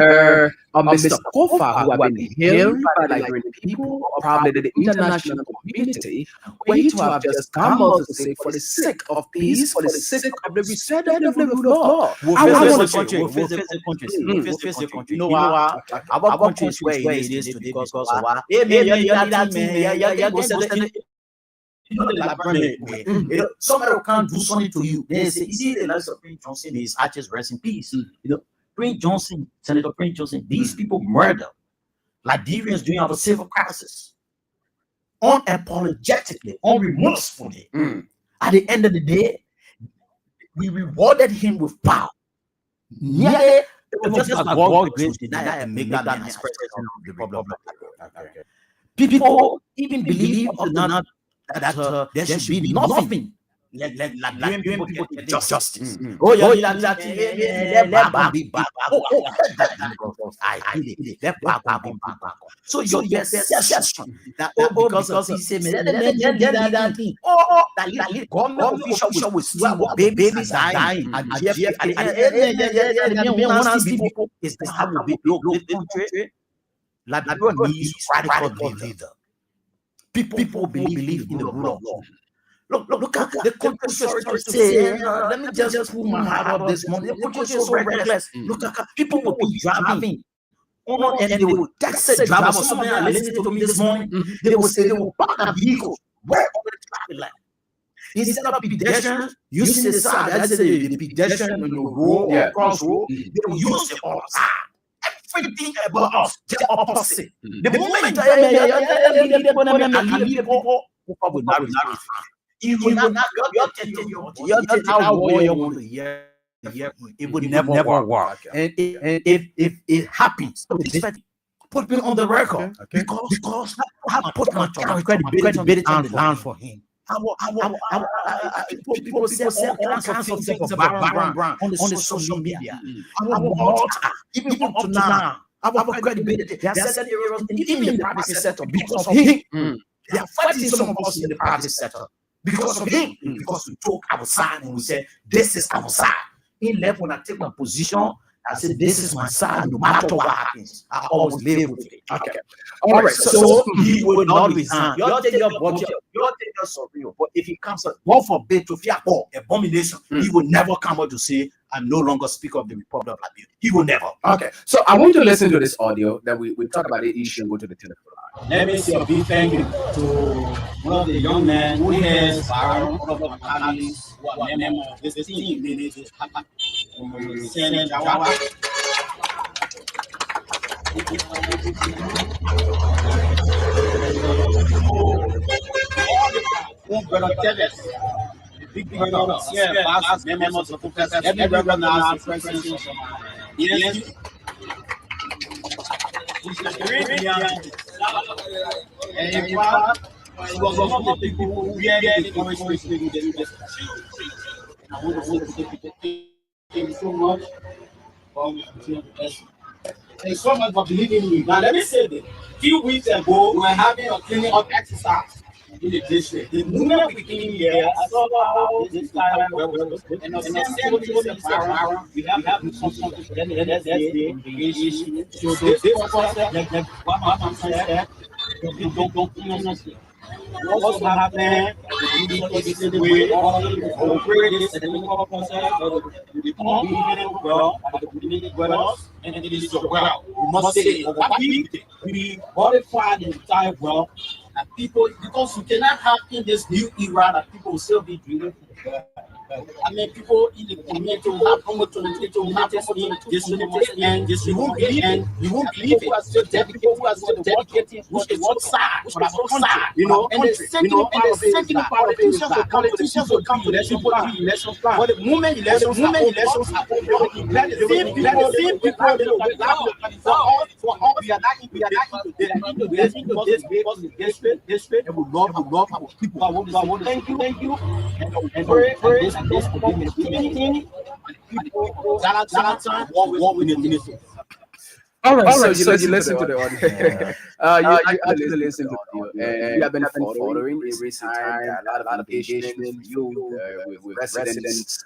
Mr. Kofa, who have been hailed by the Liberian people, or probably the international community, were he to have just come out to say, for the sake of peace, for the sake of the respect of the rule of law, we'll face the country. You know why? Our country is where it is today because of why? Somebody can't do something to you. They say, see the likes of Prince Johnson, his arches rest in peace. Prince Johnson, Senator Prince Johnson, these people murder Liberians during our civil crisis. Unapologetically, unremorsefully. At the end of the day, we rewarded him with power. Nearly, just like God grace did not and make that man as president of the Republic of Nigeria. People even believe up to now that there should be nothing. Let people get justice. So your suggestion that because he said that government official will steal babies are dying and people is the how we build country. Liberia needs radical leader. People believe in the rule of law. Look at the country say, let me just pull my heart up this morning. The country is so reckless. Look at people will be driving. And they will tax a driver. Somebody listening to me this morning, they will say they will park a vehicle right over the traffic light. Instead of pedestrians using the side, that's the pedestrian on the road or cross road, they will use the other side. Everything about us, the opposite. The moment will not resign. It will not it would never work. And if it happens, put me on the record because I put my credibility down for him. People say all kinds of things about Baron Brown on the social media. Our mortar, even up to now, our credibility. There are certain areas, even in the private sector, because of him. They are fighting some of us in the private sector because of him. Because we took our side and we said, this is our side. He left when I take my position. I said, this is my side. No matter what happens, I always live with it. Okay. All right. So he will not resign. You take your budget, you take your surreal. But if he comes up, God forbid, to fear or abomination, he will never come out to say, I'm no longer Speaker of the Republic of Liberia. He will never. Okay. So I want you to listen to this audio that we talk about the issue and go to the telephone line. Let me say a big thank you to one of the young men who has Baron, one of my colleagues, who are members of this team. They need to happen. Senate Jawa. Brother Teves, the big brother, members of the press, every brother now, president, yes, he's a great young, and in fact, he was one of the people who really encouraged me to do this. I want to thank you so much for and so much for believing in me. Now, let me say this. A few weeks ago, we were having a cleaning up exercise in the district. The moment we came here, I saw how this guy and the same thing we have something for them. That's the so this process, like what my mom said, don't what's happening? The way or operate this and the process, well, and it is so well. We must say what we modify the entire world. And people, because you cannot have in this new era that people will still be drinking. I mean, people in the community will have opportunity to have this and this you won't believe it. You won't believe it. Who are still dedicated, who is so sad, you know, and the second part of it is that politicians will come to election plan. But the moment elections are over, the same people for all we are not into this because this and we love our people. I want to thank you and pray this community people what we need to. All right, so you listen to the audio. You actually listen to the audio. And you have been following in recent time. A lot of engagement with residents.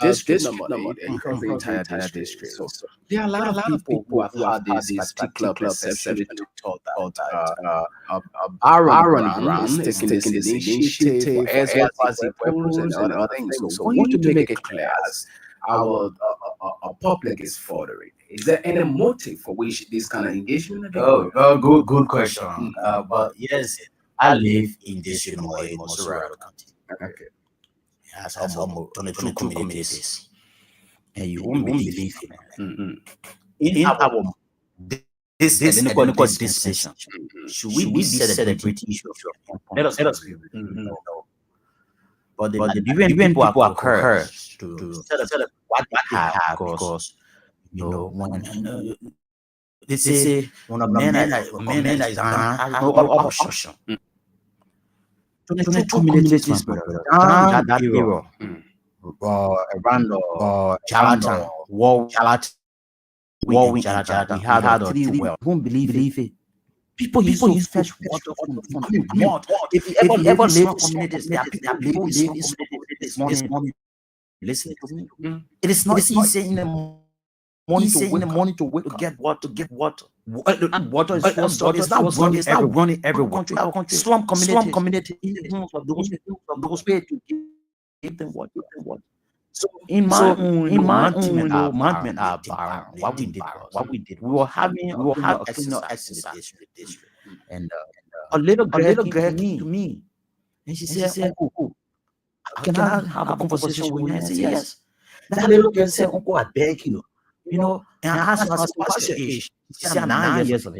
District number 8 across the entire district. So there are a lot of people who have had this particular perception to talk about Aaron Brown is taking this initiative as well as the weapons and other things. So we want to make it clear as our public is furthering. Is there any motive for which this kind of engagement? Good question. But yes, I live in this Mosurado County. Okay. Has almost 22 communities, and you won't believe it. In our this decision, should we be celebrating issue? Let us be. No. But the different people are encouraged to celebrate what they have, because you know when they say when a man is has no obstruction. 22 communities, brother. Down that era, around Jalatan, War in Jalatan, we had 3 wells. Won't believe it. People use fresh water from mud. If you ever live in communities, there are people live this morning. Listen to me. It is not easy in the morning to wake to get water. Water is first. It's not running everywhere. Our country, slum community in the homes of those people to give them water. So in my own management, what we did, we were having exercise, and a little girl came to me, and she said, "Uncle, can I have a conversation with you?" I said, "Yes." That little girl said, "Uncle, I beg you." You know, and I asked her, "What's your age?" She said, "I'm 9 years old."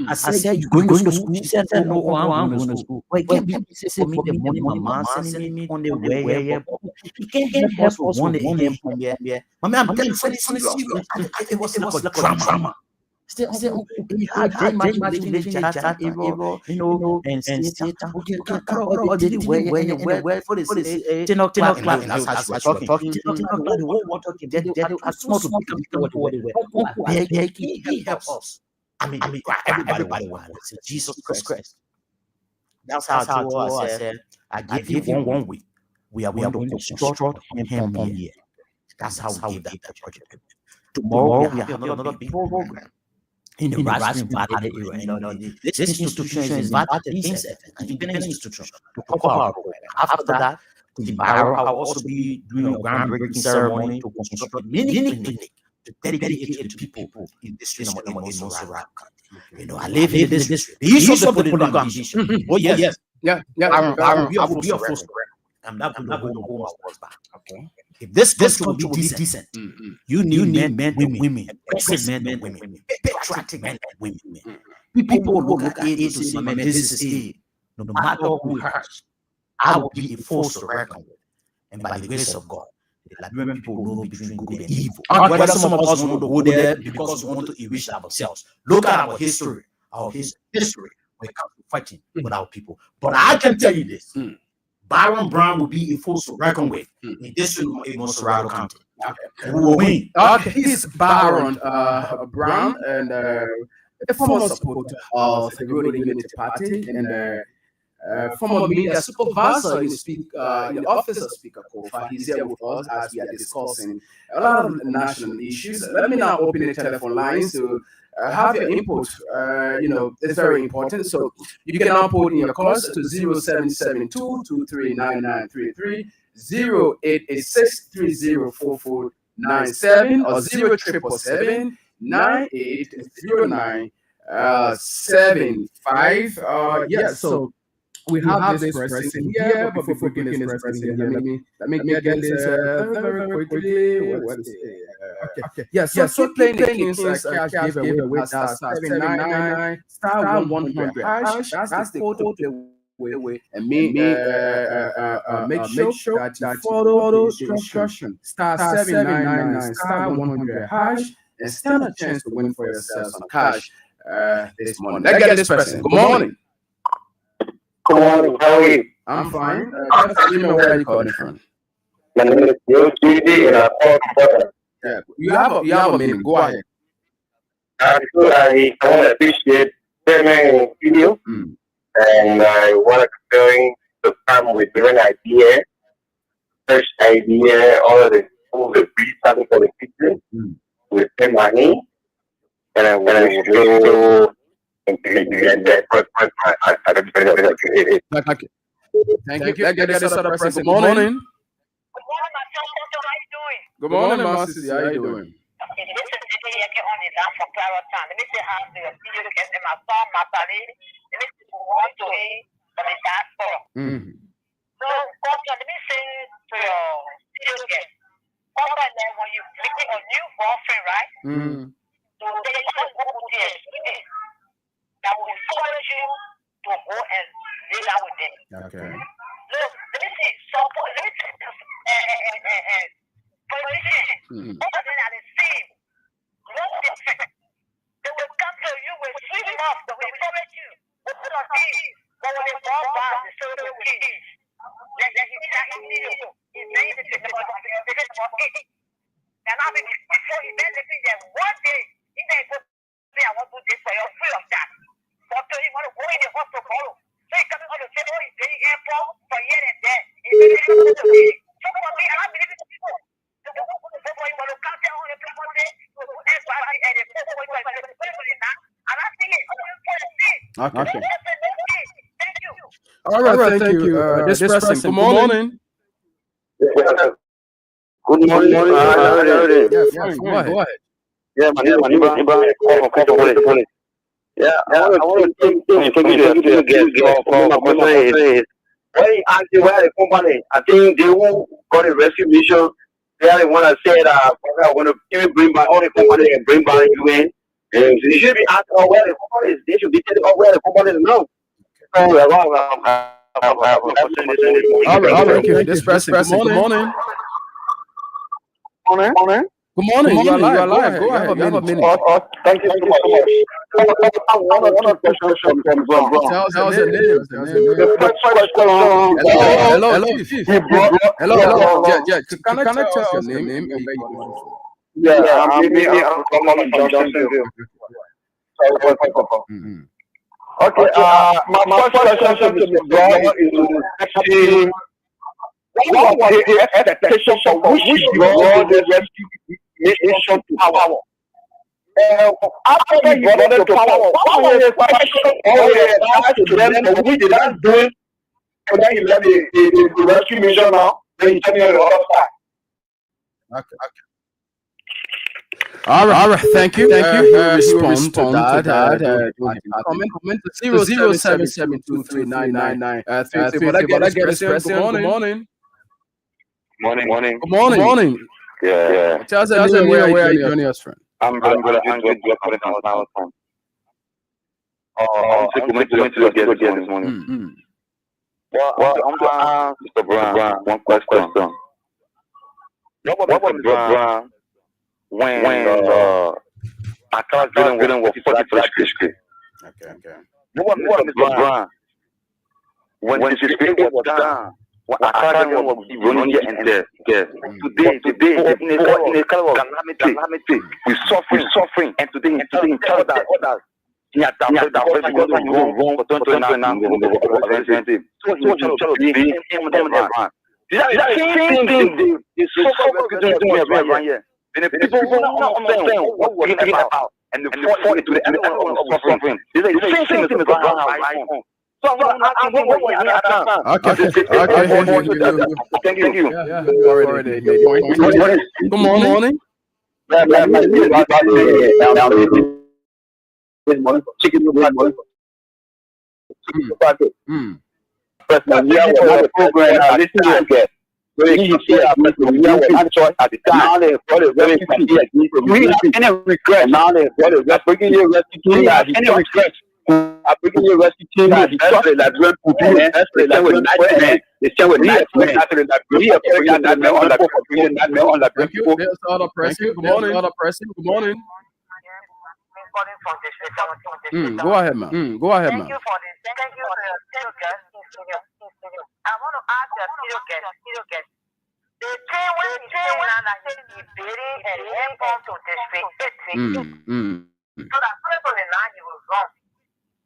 I said, "You going to school?" She said, "No, I'm going to school." Well, it can't be for me the money my mom sending me on the way here. He can't help us one day from here. I mean, I'm telling you, it was like a drama. Still, he had great imagination, Satan, evil, and Satan. Okay, but didn't where for this 10 o'clock, and that's how she was talking. 10 o'clock, the whole world talking. They are small to become what they were. He helps us. I mean, everybody wants Jesus Christ. That's how I said, I give you 1 week. We are going to construct him here. That's how we give that project. Tomorrow we have another big program in the Raspberry Valley area. This institution is invited independent institution to cover our program. After that, the Barrow will also be doing a groundbreaking ceremony to construct a mini clinic to dedicate it to people in this district in Montserrat County. I live in this district. The issue of the political ambition. Oh yes. Yeah. I will be a force. I'm not going to hold my words back. Okay. If this country will be decent, you need men and women, excellent men and women, patriotic men and women. People will look at it to say, man, this is it. No matter who hurts, I will be a force to reckon with. And by the grace of God, the Liberian people know between good and evil. Whether some of us want to go there because we want to enrich ourselves. Look at our history. When it comes to fighting with our people. But I can tell you this. Byron Brown will be a force to reckon with in this in Montserrat County. Okay. We will win. Okay, he's Byron Brown, and a former supporter of the Rural Unity Party, and former media supervisor in the office of Speaker Kofa. He's here with us as we are discussing a lot of national issues. Let me now open the telephone lines to have your input. It's very important. So you can now put in your calls to 0772 239933, 0886 304497, or 0777 9809 75. So we have this person here, but before we begin this person here, let me get this very quickly. Okay. Yes. So playing the Kings cash giveaway with that *799 *100 hash. That's the code to play with, and make sure that you follow the instruction *799 *100 hash, and stand a chance to win for yourself some cash this morning. Let's get this person. Good morning. Good morning. How are you? I'm fine. Just let me know where you calling from. My name is Yogi, and I'm from. Yeah, you have a minute. Go ahead. I want to appreciate the video, and I want to going to come with different idea, fresh idea, all the brief something for the future with the money, and I want to go and that. Thank you. Let's get this other person. Good morning. Good morning, Master. How are you doing? Okay, this is the day I get on the line for Clara Town. Let me say how the video get in my song, my body. Let me see what to eat for the diaspora. So, let me say to your video guest, when you make a new boyfriend, right? So they just go to the experience that will encourage you to go and live out with them. Okay. Look, let me see, support, let me see, politicians, all of them are the same. No different. They will come to you with sweet love, they will encourage you. What are these? But when they fall back, they say they will change. Like he's not in you. He's made it about it. And I mean, before he made it, that one day, he may go say, I want to do this for you, free of that. But he want to go in the hospital. So he coming on the table, he's paying airport for here and there. He's really going to be. So for me, I believe in people. Okay. All right, thank you. This person, good morning. Good morning. Go ahead. Yeah, my name is Yeah, I want to take you again. When you ask them where the company, I think they won't got a rescue mission. They are the one that said, I want to even bring back all the company and bring back UN. And you should be asking where the company is. They should be telling where the company is now. All right, thank you. This person, good morning. Morning. Good morning. You are live. Go ahead. You have a minute. Thank you so much. I want to question from Brown. Tell us your name. The first question. Hello, Chief. Hello. Yeah. Can I tell us your name? Yeah, I'm calling from Johnsonville. Okay, my first question to Mr. Brown is actually, what was the expectation for which brought the rescue mission to power? After he brought them to power, what was the question or the advice to them for which they didn't do it? And then he left the rescue mission now, then he turned it on the other side. Okay. All right. Thank you. Respond to that. Comment to 077239933. Good morning. Yeah. Tell us where are you joining us from? I'm going to now. I'm going to this morning. Well, I'm going to ask Mr. Brown one question. What was Mr. Brown when Accra didn't work for that history? Okay. What was Mr. Brown when the history was down? What Accra didn't work running here and there? Today, in a kind of calamity, we're suffering, and today, in others. Yeah, that's wrong for 2029. So he was trying to be everyone. These are the same thing they doing everyone here. And the people who don't understand what we're talking about, and they fall into the element of suffering. These are the same thing Mr. Brown has right on. So I'm asking what we're understand. Okay. Thank you. Yeah, you already made point. Good morning. Chicken program. I listen to get. So you see our president, we have choice at the time. Now they brought a rescue team. We have any regret. Now they brought a bringing your rescue team. Any regret. I'm bringing your rescue team. That's the Liberian people. That's the Liberian nightmen. They say with nightmen. We are bringing that man on Liberian people. There's other pressing. Good morning. Go ahead, ma'am. Thank you for this. Thank you for your studio guest. I want to ask your studio guest. The thing when he say that he bury and him come to district 18. So that people in the he was wrong.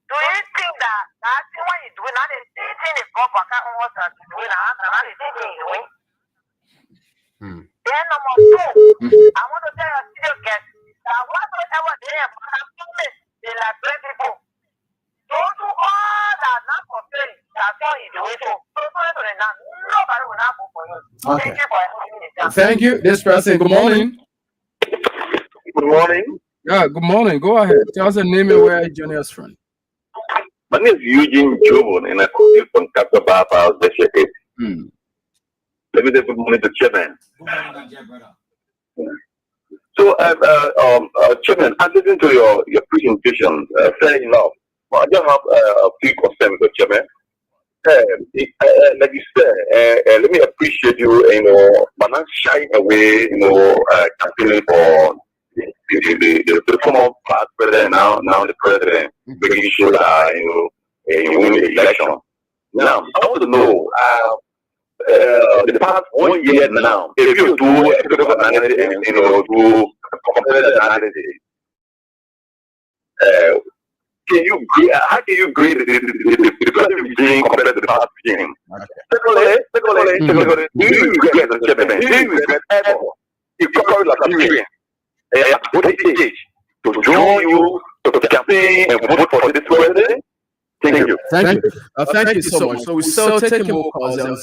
Do you think that thing when you do it, now the thing is go back and what to do it, and the thing is doing? Then number 2, I want to tell your studio guest that whatsoever they have promised the Liberian people, don't do all that not for free. That's all you do it for. Nobody will not go for you. Okay. Thank you for having me. Thank you. This person. Good morning. Good morning. Yeah, good morning. Go ahead. Tell us the name and where you joining us from. My name is Eugene Jobon, and I call you from Capaba House, Bishop. Let me say good morning to Chairman. So, Chairman, I listened to your presentation, fair enough. But I just have a few concerns with Chairman. Like you said, let me appreciate you, for not shying away, campaigning for the former past president, now the president, making sure that, you win the election. Now, I want to know, the past 1 year now, if you do a bit of analysis, do comparative analysis, how can you grade the present regime compared to the past regime? Secondly, do you regret the chairman? Do you regret ever you carry like a experience at what age to join you to campaign and vote for this president? Thank you. Thank you so much. So we're still taking more calls on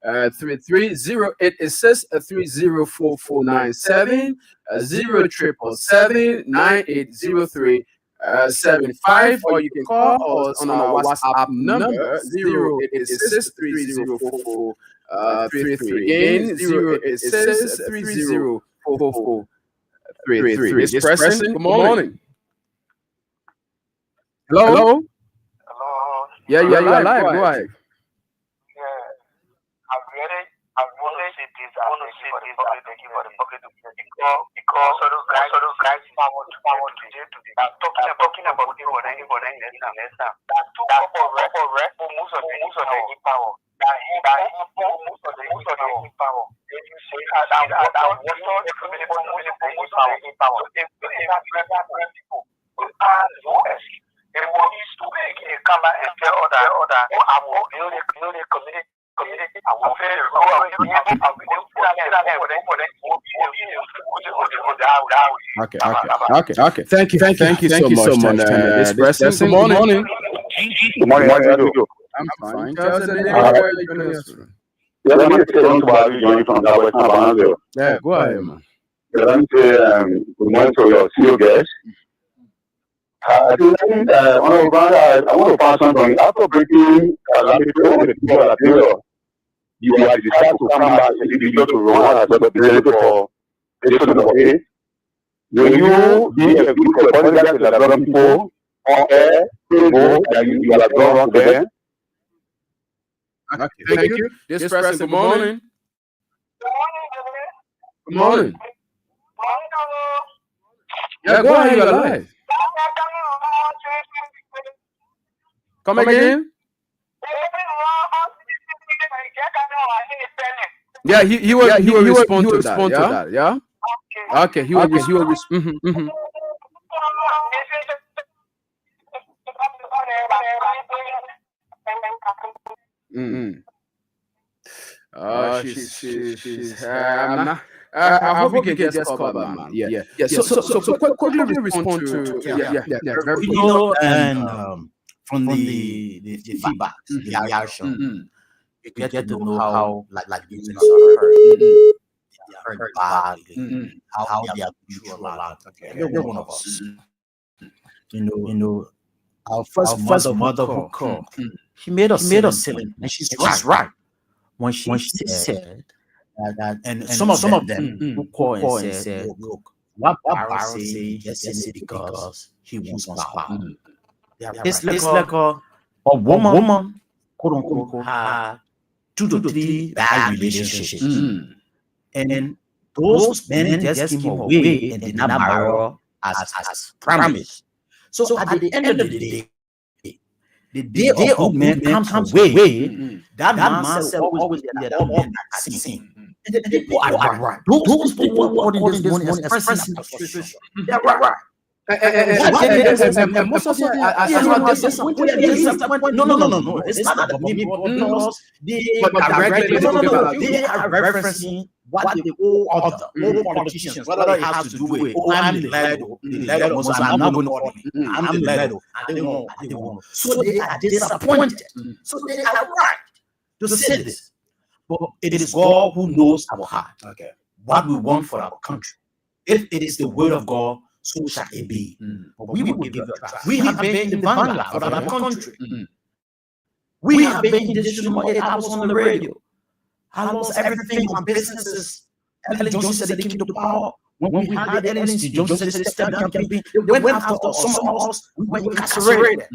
0772239933086304497 077780375, or you can call us on our WhatsApp number 0886304433. Again, 0886304433. This person, good morning. Hello? Yeah, you are live. Go ahead. I've always said this. waiting for the public to because all those guys power to talking about the for them next time. That's too correct for most of the power. That most of the power. If you say that what sort of power. So if people will ask US, they will use to make a come and tell other I will build a community. Okay. Thank you so much. This person. Good morning. Good morning. How are you? I'm fine. Tell us the name of where you're going to answer. Yeah, let me say something joining from that Western Banana. Yeah, go ahead, man. Let me say good morning to your CEO guest. I want to pass on from after breaking the people at the you have decided to come back and you to run as a representative for this number 8. Will you be a good apologize to the London people on air, that you have gone wrong there? Okay, thank you. This person, good morning. Good morning. Yeah, go ahead, you're live. Come again? Yeah, he will respond to that. Yeah. Okay, he will respond. She's I hope you can just call back, man. Yeah. So quickly respond to very and from the feedback, the reaction, you get to know how like humans are hurt. They are hurt badly. How they are through a lot. Every one of us. You know, our first mother who called, she made us silly, and she's right when she said that, and some of them who call and said, look, what Baron say just said it because he wants power. It's like a woman, quote unquote, had 2 to 3 bad relationships, and those men just came away and did not marry her as promised. So at the end of the day of man comes away, that man said always there are men that sin. And the people are right. Those people who are holding this money expressing frustration. They're right. And most of them are disappointed. No. It's not about me. They are referencing what the old politicians, whether it has to do with, I'm the leader, I'm not going to order. I'm the leader. I don't know. So they are disappointed. So they are right to say this. But it is God who knows our heart. Okay. What we want for our country. If it is the word of God, so shall it be. But we will give it a try. We have been in the vanguard for our country. We have been in this room 8 hours on the radio. I lost everything on businesses. Ellen Johnson said they came to power. When we had Ellen Johnson said they stepped down campaign, they went after us. Some of us were incarcerated.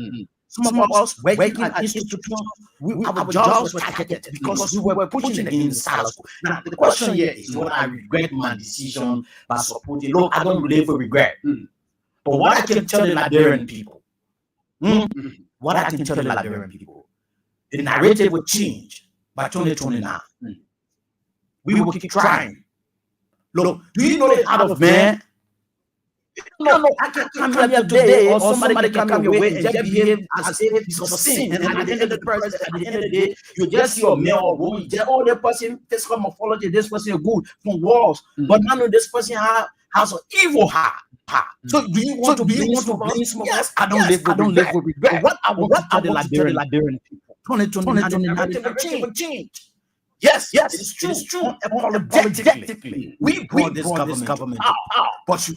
Some of us working at institutions, our jobs were targeted because we were pushing against status quo. Now, the question here is, do I regret my decision by supporting? Look, I don't really regret. But what I can tell the Liberian people, the narrative will change by 2029. We will keep trying. Look, do you know that out of man? No, I can come here today, or somebody can come your way and just behave as if it's a sin. And at the end of the day, you just see your male or woman, that person, physical morphology, this person is good from walls. But now this person has an evil heart. So do you want to blame some of us? Yes, I don't live with regret. What I want to tell the Liberian people, 2029 will change. Yes, it's true. Apologetically, we brought this government out. But you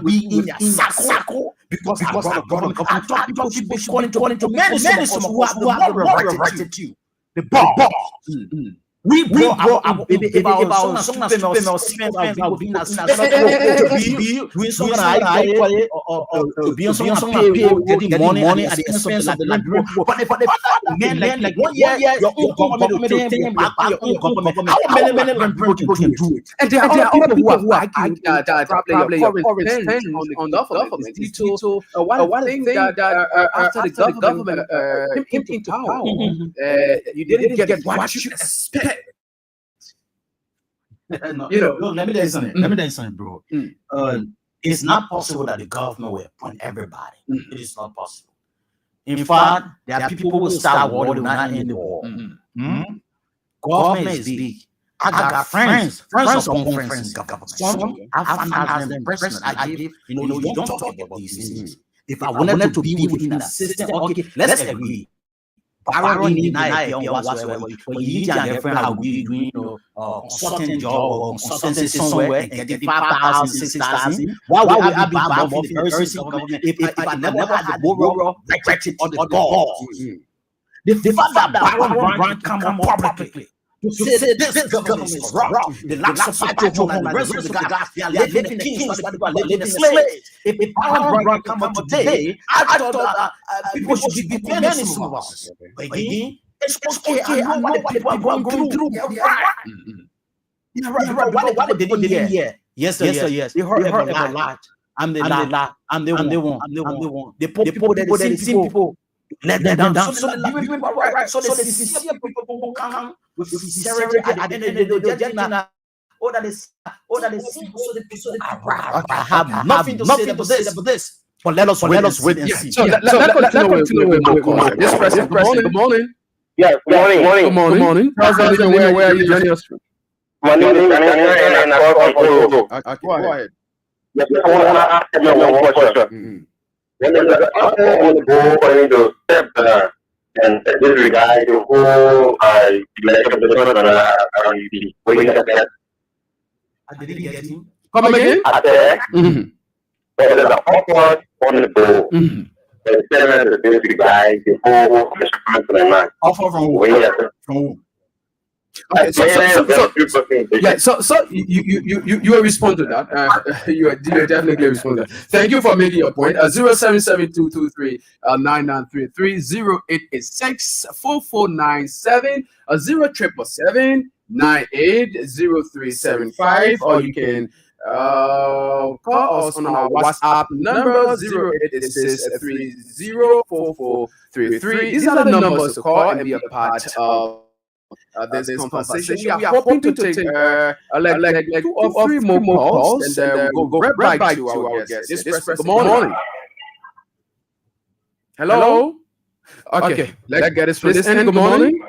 be in your circle because our government. I thought people should be calling to many some who have the right to you. The boss. We brought our some female spend our being as to be doing some to be on some pay getting money at the expense of the Liberian people. But men like 1 year your own government will back your own government. How many Liberian people can do it? And there are other people who argue that probably your current stance on the government is due to one thing that after the government came into power, you didn't get what you expect. Let me tell you something, bro. It's not possible that the government will appoint everybody. It is not possible. In fact, there are people who will start war, they will not end the war. Government is big. I got friends upon friends in government. Some I found out them personally. I give, you don't talk about these things. If I wanted to be within that system, okay, let's agree. I don't deny it whatsoever. But you and your friend how we doing, consulting job or consultancy somewhere and getting 5,000, 6,000. Why would I be bad for the person government if I never had the moral rejected on the gods? The fact that Baron come up publicly to say this government is wrong, the last society and the rest of the guys, they are living the kings, but they are living the slaves. If Baron come up today, I thought that people should be preparing some of us. But again, it's okay. I know what the people are going through. Yeah, right. What they didn't hear? Yes. They heard a lot. I'm the one. The people that they see people. Let them down. So the sincere people who come with sincerity at the end of the day, all that is I have nothing to say about this. But let us wait and see. So let's continue with more. This person, good morning. Yeah, good morning. Tell us where are you joining us from? My name is Daniel and I call from Okay, go ahead. Yes, I want to ask you one question. When the on the board into step and disregard the whole election of the person what you got that? I didn't get him. Come again? I said, there's an offer on the board. The senator disregard the whole election Offer from who? Okay, so you will respond to that. You definitely respond to that. Thank you for making your point. 077-223-9933 0886 4497 077-980375, or you can call us on our WhatsApp number 0886-304433. These are the numbers to call and be a part of this conversation. We are hoping to take like 2 or 3 more calls, and we'll go right back to our guest. This good morning. Hello. Okay, let's get this in. Good morning.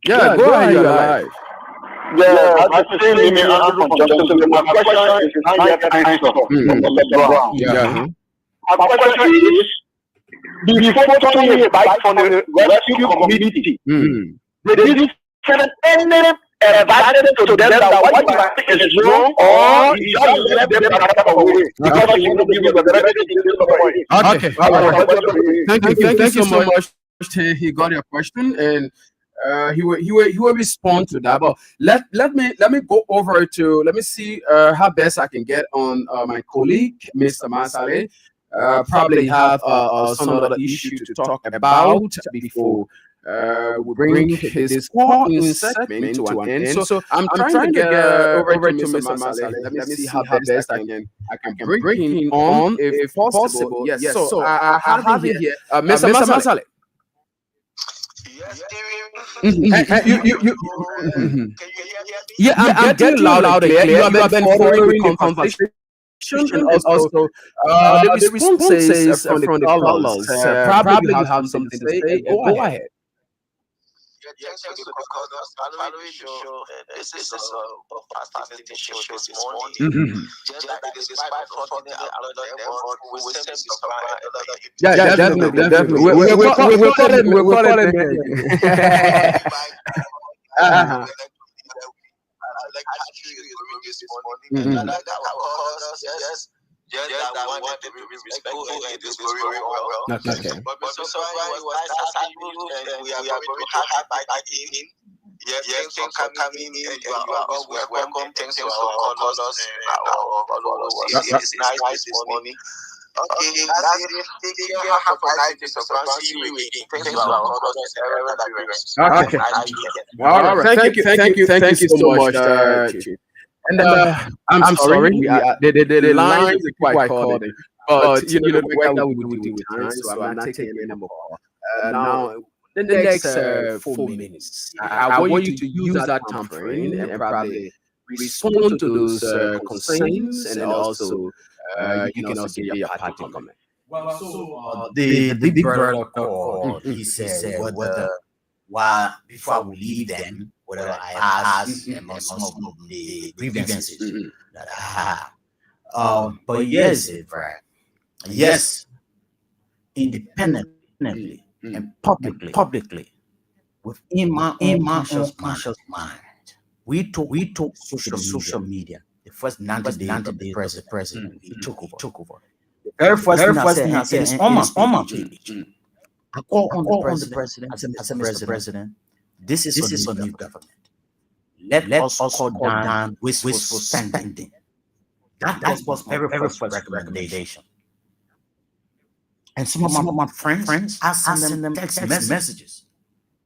Yeah, go ahead. You're live. Yeah, I just saying me from Johnson. My question is not yet answered. Yeah. My question is, before turning a bike from the rescue community, they didn't send any advice to them that what you think is wrong, or you just let them away because you want to give you the Okay, all right. Thank you so much. He got your question, and he will respond to that. But let me go over to let me see how best I can get on my colleague, Mr. Masale. Probably have some other issue to talk about before we bring his call-in segment to an end. So I'm trying to get over to Mr. Masale. Let me see how best I can bring him on if possible. Yes. So I have it here, Mr. Masale. Yes, Yeah, I'm getting loud and clear. You have been following the conversation. And also, the responses from the callers. Probably you have something to say. Go ahead. Yes, because following the show, this is a fascinating show this morning. Just like it is despite talking about them, we will send this around. Yeah, definitely. We'll call it. Like this morning, and like that, yes, Just that we wanted to be respectful and this very well. Okay. But so far it was nice as you and we are going to have back in. Yes, thanks for coming in and you are always welcome. Thanks for our callers and our followers. It's nice this morning. Okay, that's it. Take care. Have a nice day. See you again. Thanks to our callers and other parents. Okay. All right. Thank you so much, Chief. And I'm sorry, the lines are quite calling, but the work that we do with time, so I'm not taking any more. Now, the next 4 minutes, I want you to use that time frame and probably respond to those concerns, and also you can also give your party comment. Well, so the big brother called. He said, why before we leave them, whatever I asked and some of the grievances that I have. But yes, yes, independently and publicly, within my conscious mind, we took social media. The first 90 days of the president, we took over. The very first thing I said is on my page. I call on the president. I said, Mr. President, this is a new government. Let us call down wasteful spending. That was very first recommendation. And some of my friends, I sent them text messages.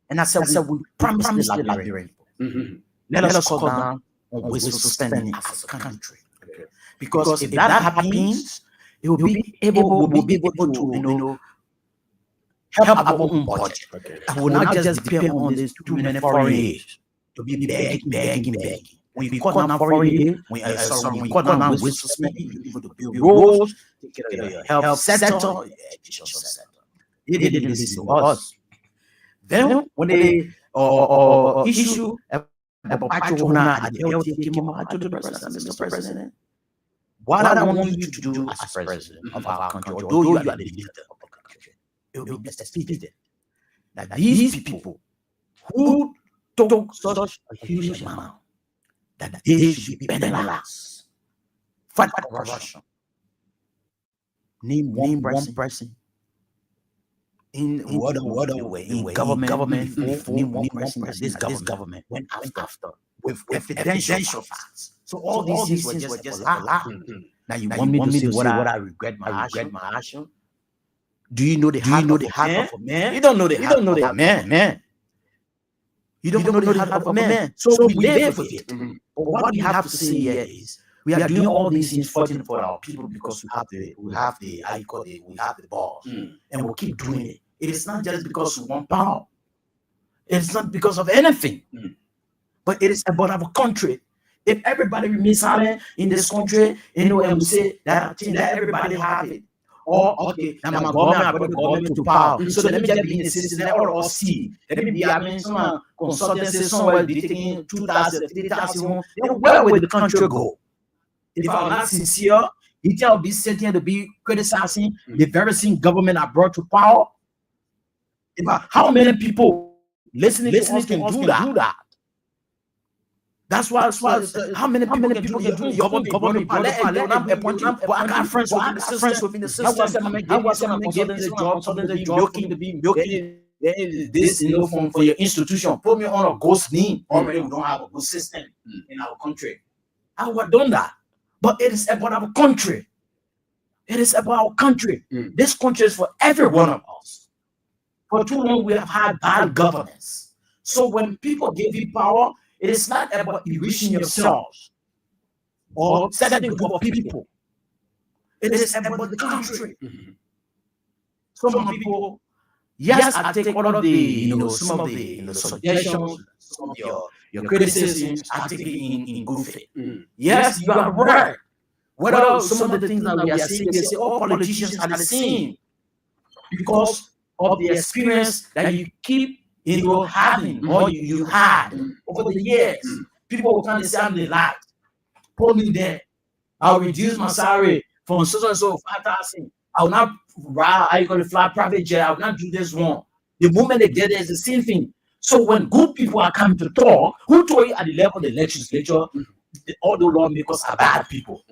And I said, we promised the Liberian people. Let us call down on wasteful spending as a country. Because if that happens, we'll be able to help our own budget. I will not just depend on these too many foreign aid to be begging. When we cut down foreign aid, when we cut down wasteful spending, you're able to build roads, take care of your health sector, your education sector. They didn't listen to us. Then when they issue about Pachona at the LTA came up, I told the president, Mr. President, what I want you to do as president of our country, although you are the leader of the country, it will be expected that these people who took such a huge amount, that they should be penalized. Fight corruption. Name one person in whatever way in government. Name one person that this government went after with evidential facts. So all these things were just a lie. Now you want me to say what I regret my action? Do you know the heart of a man? You don't know the heart of a man. You don't know the heart of a man. So we live with it. But what we have to say here is we are doing all these things fighting for our people because we have the balls, and we'll keep doing it. It is not just because we want power. It's not because of anything, but it is about our country. If everybody remains silent in this country, and we say that everybody have it. Or okay, now my government, I brought the government to power. So let me just be in the system, let all see. Let me be having some consultancy somewhere, be taking 2,000, 3,000. Then where will the country go? If I'm not sincere, it will be sitting here to be criticizing the very same government I brought to power. How many people listening to us can do that? That's why. How many people can do government? I got friends within the system. I was giving the job, something the milking this for your institution. Put me on a ghost name. Already we don't have a good system in our country. I would have done that. But it is about our country. It is about our country. This country is for every one of us. For too long, we have had bad governance. So when people give you power, it is not about enriching yourselves or setting a group of people. It is about the country. Some people, yes, I take all of the, some of the suggestions, some of your criticisms, I take it in good faith. Yes, you are right. What are some of the things that we are saying? They say all politicians are the same because of the experience that you keep having or you had over the years. People will come and say, I'm the light. Put me there. I'll reduce my salary from so and so 5,000. I will not fly private jet. I will not do this one. The moment they get there, it's the same thing. So when good people are coming to talk, who told you at the level of the legislature, all the lawmakers are bad people?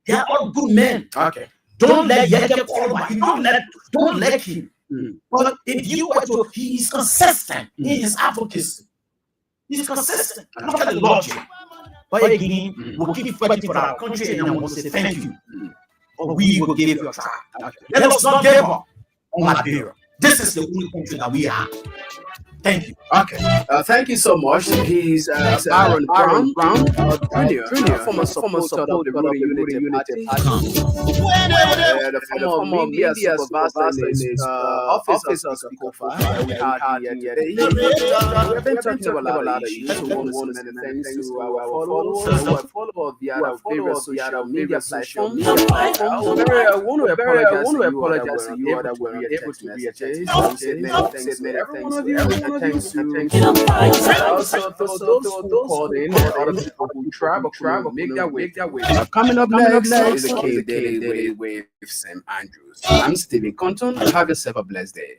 They are all good men. Okay. Don't let Yeke qualify. Don't let him. But if you were to, he is consistent in his advocacy. He's consistent. Look at the logic. But again, we'll keep fighting for our country and I will say thank you. Or we will give you a try. Let us not give up on Liberia. This is the only country that we are. Thank you. Okay. Thank you so much. He's Aaron Brown Jr., former supporter of the Ruling Unity Party. The former media supervisor in his office as Speaker we had here today. We've been talking about a lot of issues. We want to say many thanks to our followers of the other various social media platforms. I want to apologize to you that were able to reach us. Thanks to every one of you. Thanks to also those who called in, other people who travel, make their way. Coming up next is the K Daily with St. Andrews. I'm Stephen Compton. Have yourself a blessed day.